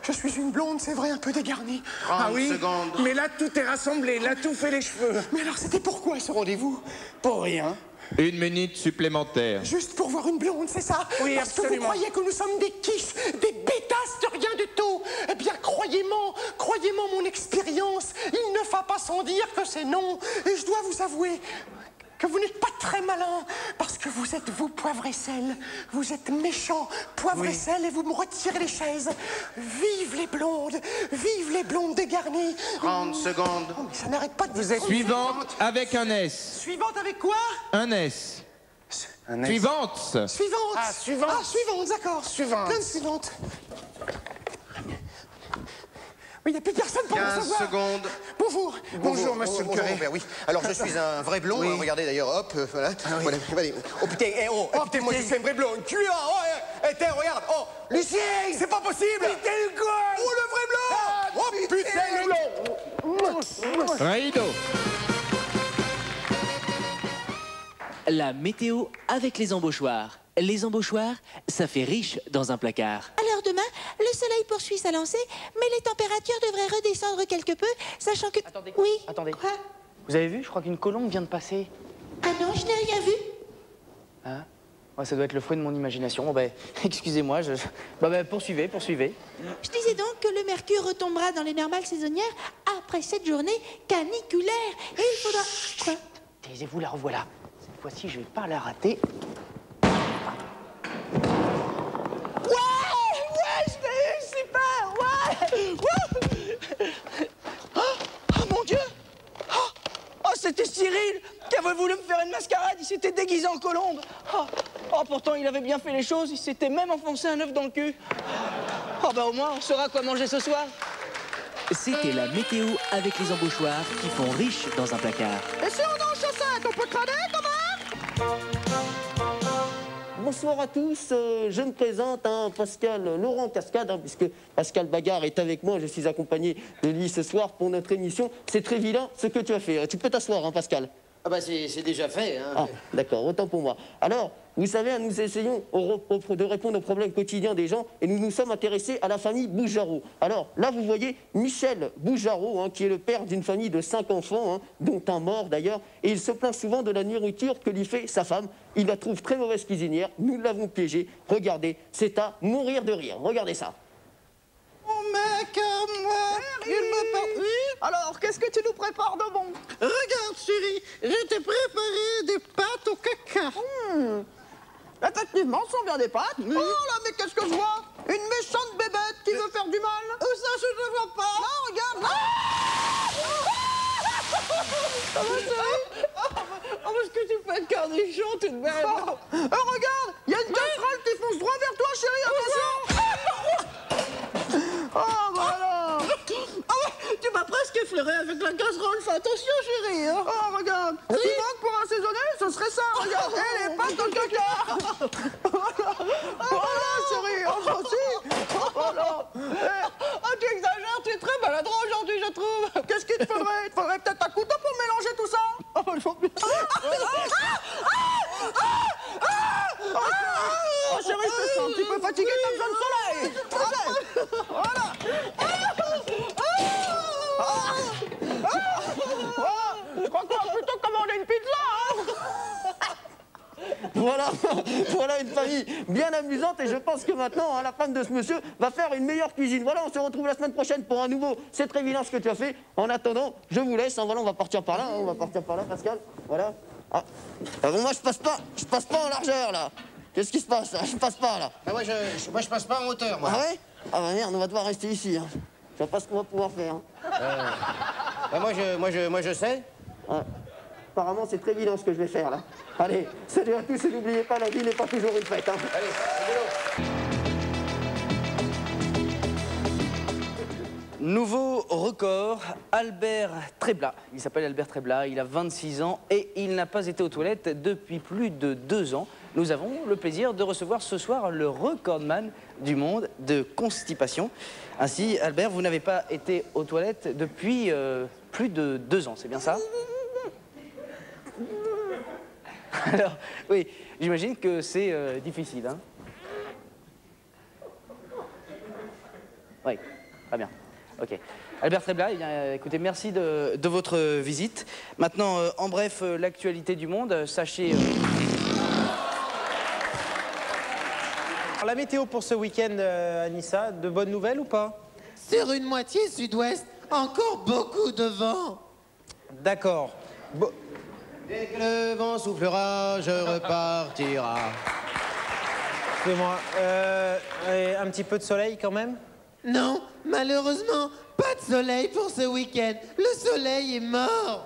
Je suis une blonde, c'est vrai, un peu dégarnie. 30 Ah oui, secondes. mais là, tout est rassemblé. La touffe et les cheveux. Mais alors, c'était pourquoi ce rendez-vous? Pour rien. 1 minute supplémentaire. Juste pour voir une blonde, c'est ça? Oui, Parce absolument. que vous croyez que nous sommes des quiches, des bêtasses de rien du tout. Eh bien, croyez-moi mon expérience, il ne va pas sans dire que c'est non. Et je dois vous avouer que vous n'êtes pas très malin, parce que vous êtes, vous, poivre et sel. Vous êtes méchant, poivre et sel, et vous me retirez les chaises. Vive les blondes dégarnies. 30 secondes. Oh, mais ça n'arrête pas de vous être... Suivante avec un S. Suivante avec quoi? Un S. Un S. Suivante. Suivante. Ah, suivante. Ah, suivante, d'accord. Suivante. Plein de suivantes. Oui, il n'y a plus personne pour 15 me savoir. secondes. Bonjour. Bonjour, monsieur le curé. Ben oui. Alors, je suis un vrai blond. Oui. Hein, regardez d'ailleurs, hop, voilà. Voilà, allez. Oh putain, putain, moi je suis un vrai blond. Tu es là, tiens, regarde. Oh, Lucien, c'est pas possible. Putain, le quoi? Oh, le vrai blond. Oh putain, le blond. Rideau. La météo avec les embauchoirs. Les embauchoirs, ça fait riche dans un placard. Alors demain, le soleil poursuit sa lancée, mais les températures devraient redescendre quelque peu, sachant que... Attendez. Oui. Attendez. Quoi? Vous avez vu? Je crois qu'une colombe vient de passer. Ah non, je n'ai rien vu. Hein? Ouais, ça doit être le fruit de mon imagination. Bon, ben, excusez-moi, poursuivez. Je disais donc que le mercure retombera dans les normales saisonnières après cette journée caniculaire. Et il faudra... Quoi? Taisez-vous, la revoilà. Cette fois-ci, je vais pas la rater. Mon Dieu! Oh, c'était Cyril qui avait voulu me faire une mascarade. Il s'était déguisé en colombe. Oh, pourtant, il avait bien fait les choses. Il s'était même enfoncé un œuf dans le cul. Oh, bah au moins, on saura quoi manger ce soir. C'était la météo avec les embauchoirs qui font riche dans un placard. Et si on est en chaussettes, on peut crâner quand même? Bonsoir à tous, je me présente, Pascal Laurent Cascade, puisque Pascal Bagarre est avec moi, je suis accompagné de lui ce soir pour notre émission. C'est très vilain ce que tu as fait. Tu peux t'asseoir, Pascal. Ah bah c'est déjà fait. Hein. Ah, d'accord, autant pour moi. Alors, vous savez, nous essayons de répondre aux problèmes quotidiens des gens et nous nous sommes intéressés à la famille Boujarot. Alors, là, vous voyez Michel Boujarot, qui est le père d'une famille de 5 enfants, dont un mort d'ailleurs, et il se plaint souvent de la nourriture que lui fait sa femme. Il la trouve très mauvaise cuisinière, nous l'avons piégée. Regardez, c'est à mourir de rire. Regardez ça. Mon mec, moi, il me parle. Oui. Alors, qu'est-ce que tu nous prépares de bon? Regarde, chérie, je t'ai préparé des pâtes au caca. Effectivement, ce sont bien des pâtes. Oui. Oh là, mais qu'est-ce que je vois? Une méchante bébête qui veut faire du mal. Ça, je ne vois pas. Non, regarde. Ça va, chérie? Oh, parce que tu fais de cornichon, toute belle. Oh, regarde, il y a une casserole qui fonce droit vers toi, chérie, attention. Oh, voilà. Tu m'as presque effleuré avec la casserole, fais attention, chérie. Oh, regarde, ce qui manque pour assaisonner, ce serait ça, regarde. Et les pâtes de caca. Voilà, chérie, enfin si. Voilà. Oh, tu exagères, tu es très maladroit aujourd'hui, je trouve. Qu'est-ce qu'il te faudrait? Il te faudrait peut-être un couteau pour mélanger tout ça. Oh, je vois bien. Oh, chérie, je te sens un petit peu fatiguée, t'as besoin de soleil. Allez, voilà. Je crois qu'on va plutôt commander une pizza, Voilà une famille bien amusante et je pense que maintenant, la femme de ce monsieur va faire une meilleure cuisine. Voilà, on se retrouve la semaine prochaine pour un nouveau C'est très vilain ce que tu as fait. En attendant, je vous laisse. Voilà, on va partir par là, Pascal. Voilà. Ah bon, moi, je passe pas en largeur, là. Qu'est-ce qui se passe, là? Je passe pas, là. Ah, moi, je passe pas en hauteur, moi. Ah ouais? Ah bah merde, on va devoir rester ici. Je sais pas ce qu'on va pouvoir faire. Bah, moi, je sais. Ouais. Apparemment, c'est très vilain ce que je vais faire, là. Allez, salut à tous et n'oubliez pas, la vie n'est pas toujours une fête. Allez, c'est Nouveau record, Albert Trebla. Il s'appelle Albert Trebla, il a 26 ans et il n'a pas été aux toilettes depuis plus de 2 ans. Nous avons le plaisir de recevoir ce soir le recordman du monde de constipation. Ainsi, Albert, vous n'avez pas été aux toilettes depuis plus de 2 ans, c'est bien ça? Alors, oui, j'imagine que c'est difficile, hein? Oui, très bien. Ok. Albert Trebla, eh bien, écoutez, merci de votre visite. Maintenant, en bref, l'actualité du monde, sachez... La météo pour ce week-end, Anissa, de bonnes nouvelles ou pas? Sur une moitié sud-ouest, encore beaucoup de vent. D'accord. Dès que le vent soufflera, je repartira. Excusez-moi, un petit peu de soleil quand même? Non, malheureusement, pas de soleil pour ce week-end. Le soleil est mort.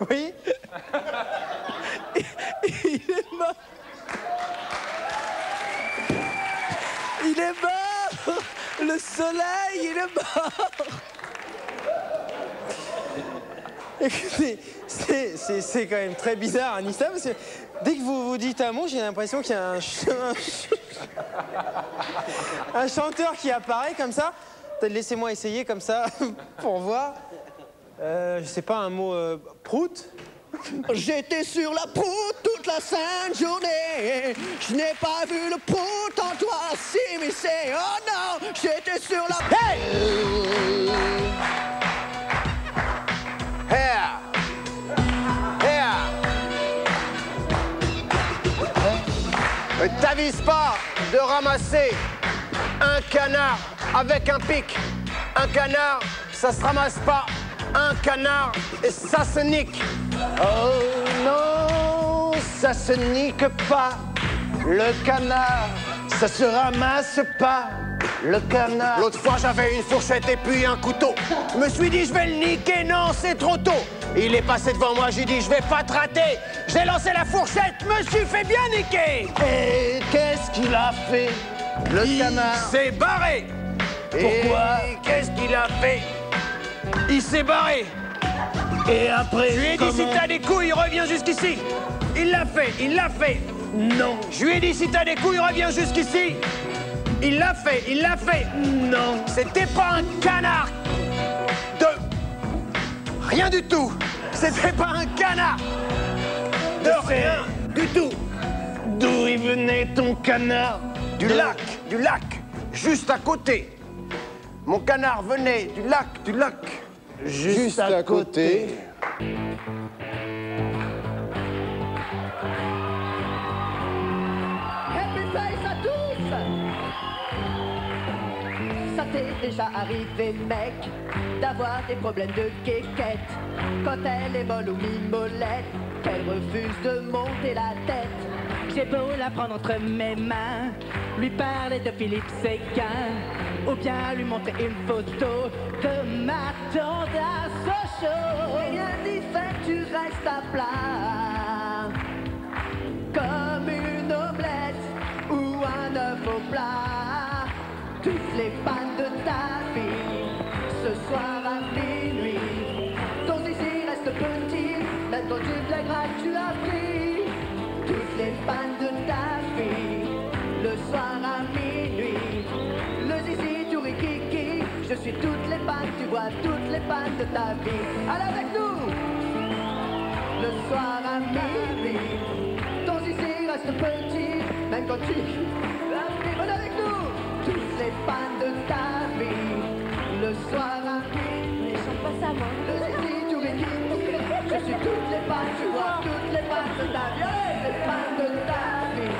Oui. Il est mort. Il est mort. Le soleil, il est mort. Écoutez, c'est quand même très bizarre, Anissa, parce que dès que vous vous dites un mot, j'ai l'impression qu'il y a un chanteur qui apparaît comme ça. Peut-être laissez-moi essayer comme ça pour voir. Je sais pas, un mot prout. J'étais sur la proute toute la sainte journée. Je n'ai pas vu le prout en toi s'immiscer. Oh non, j'étais sur la... Hey! T'avises pas de ramasser un canard avec un pic. Un canard, ça se ramasse pas. Un canard, et ça se nique. Oh non, ça se nique pas. Le canard, ça se ramasse pas. Le canard. L'autre fois, j'avais une fourchette et puis un couteau. Je me suis dit, je vais le niquer. Non, c'est trop tôt. Il est passé devant moi, j'ai dit, je vais pas te rater. J'ai lancé la fourchette, me suis fait bien niquer. Et qu'est-ce qu'il a fait? Le canard s'est barré. Pourquoi? Qu'est-ce qu'il a fait? Il s'est barré. Et après, je lui ai dit, si t'as des couilles, reviens jusqu'ici. Il l'a fait, il l'a fait. Non. Je lui ai dit, si t'as des couilles, reviens jusqu'ici. Il l'a fait, il l'a fait. Non. C'était pas un canard de... Rien du tout. C'était pas un canard de rien du tout. D'où il venait ton canard? Du lac, juste à côté. Mon canard venait du lac. Juste à côté. Happy face à tous! Ça t'est déjà arrivé, mec, d'avoir des problèmes de quéquette quand elle est molle ou mi-mollette, qu'elle refuse de monter la tête. J'ai beau la prendre entre mes mains, lui parler de Philippe Séguin, ou bien lui montrer une photo de ma tante à Sochaux. Rien n'y fait, tu restes à plat, comme une omelette ou un œuf au plat. Toutes les pannes de ta vie, ce soir à minuit, ton zizi reste petit, même quand tu blagueras, tu as pris. Toutes les pannes de ta vie, le soir à minuit, le zizi, tu rikiki, je suis toutes les pannes, tu vois toutes les pannes de ta vie. Allez avec nous! Le soir à minuit, ton zizi reste petit, même quand tu... Allez avec nous! Toutes les pannes de ta vie, le soir à minuit, chante pas ça, moi. Le zizi, tu rikiki, je suis toutes les pannes, tu vois toutes les pannes de ta vie. Les pannes de ta vie,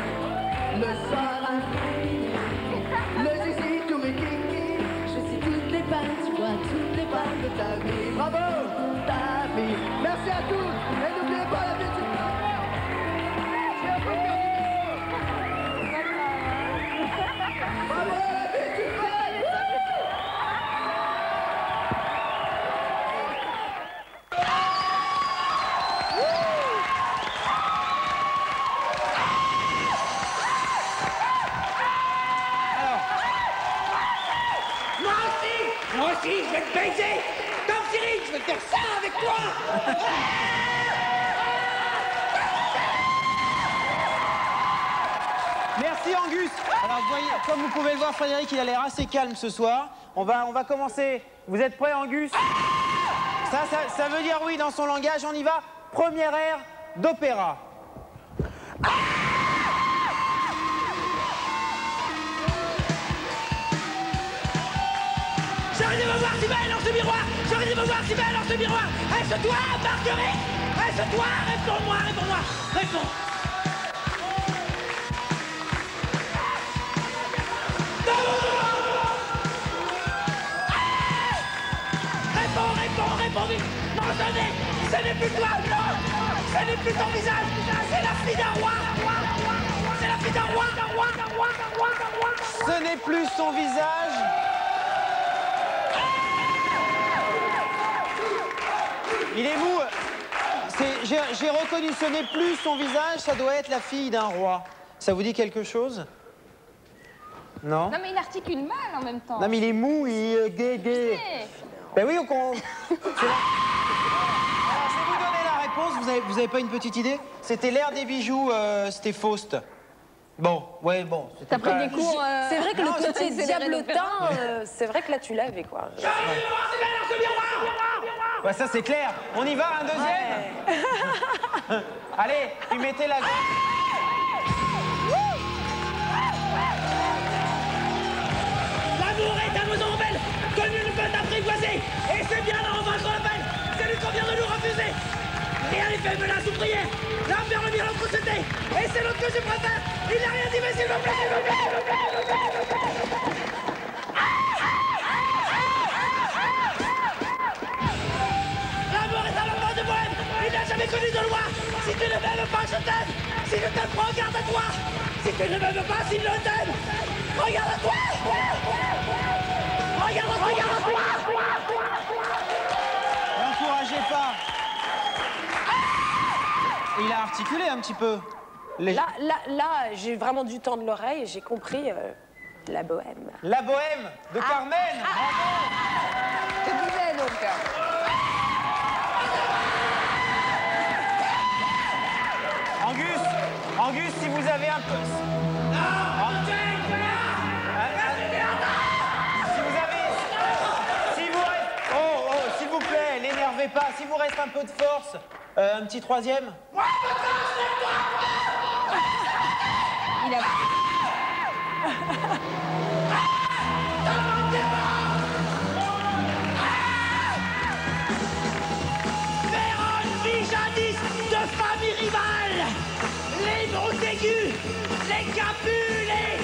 le soir à minuit, le zizi, tu rikiki, je suis toutes les pannes, tu vois toutes les pannes de ta vie. Bravo, ta vie. Merci à tous et n'oubliez pas la vie. Bravo, la vie, tu fais. Moi aussi, je vais te baiser. Comme Cyril, je vais faire ça avec toi. Merci Angus. Alors vous voyez, comme vous pouvez le voir, Frédéric, il a l'air assez calme ce soir. On va commencer. Vous êtes prêts, Angus? Ça veut dire oui dans son langage. On y va. Première air d'opéra. J'arrête de me voir si belle dans ce miroir. J'arrête de me voir si belle dans ce miroir. Est-ce toi, Marguerite? Est-ce toi? Réponds-moi, réponds-moi, réponds. Réponds vite. Non, ce n'est plus toi, non. Ce n'est plus ton visage. C'est la fille d'un roi. C'est la fille d'un roi. Ce n'est plus son visage. Il est mou. J'ai reconnu, ce n'est plus son visage, ça doit être la fille d'un roi. Ça vous dit quelque chose? Non? Non, mais il articule mal en même temps. Non, mais il est mou, il est gay. Ben oui, Alors, je vais vous donner la réponse. Vous avez pas une petite idée? C'était l'air des bijoux, c'était Faust. Bon, ouais, bon. T'as pris des cours. C'est vrai que non, le côté c'est diablotin, c'est vrai que là tu l'avais quoi. Ouais, ça c'est clair. On y va, un deuxième? Ouais. Allez, lui mettez la... L'amour est un oiseau rebelle que nul ne peut apprivoiser. Et c'est bien là, on va qu'on l'appelle. C'est lui qu'on vient de nous refuser. Rien n'est fait, menace ou prière. L'un vers le bien, l'autre c'était. Et c'est l'autre que je préfère. Il n'a rien dit, mais s'il vous plaît, s'il vous plaît, s'il vous plaît, s'il vous plaît, s'il vous plaît. L'amour est un enfant de bohème. Il n'a jamais connu de loi. Si tu ne m'aimes pas, je t'aime. Si je t'aime, regarde à toi. Si tu ne m'aimes pas, s'il le t'aime, regarde à toi. Regarde à toi. N'encouragez pas. Il a articulé un petit peu. Là, j'ai vraiment du temps de l'oreille et j'ai compris. La Bohème. La Bohème de Carmen. Je disais donc. Angus, si vous avez un peu... S'il vous plaît, l'énervez pas. Si vous reste un peu de force, un petit troisième. Il a... Vérone, jadis de famille rivale, les Montaigu, les Capulets,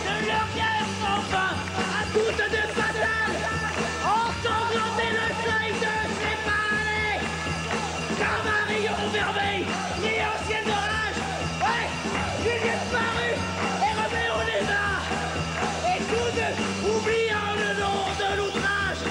de leur guerre sans fin, à toute de fatale, ensanglanté le seuil de ses palais, comme un rayon vermeil, ni ancienne orage, ouais, il est paru et remet au lézard, et tous deux oubliant le nom de l'outrage.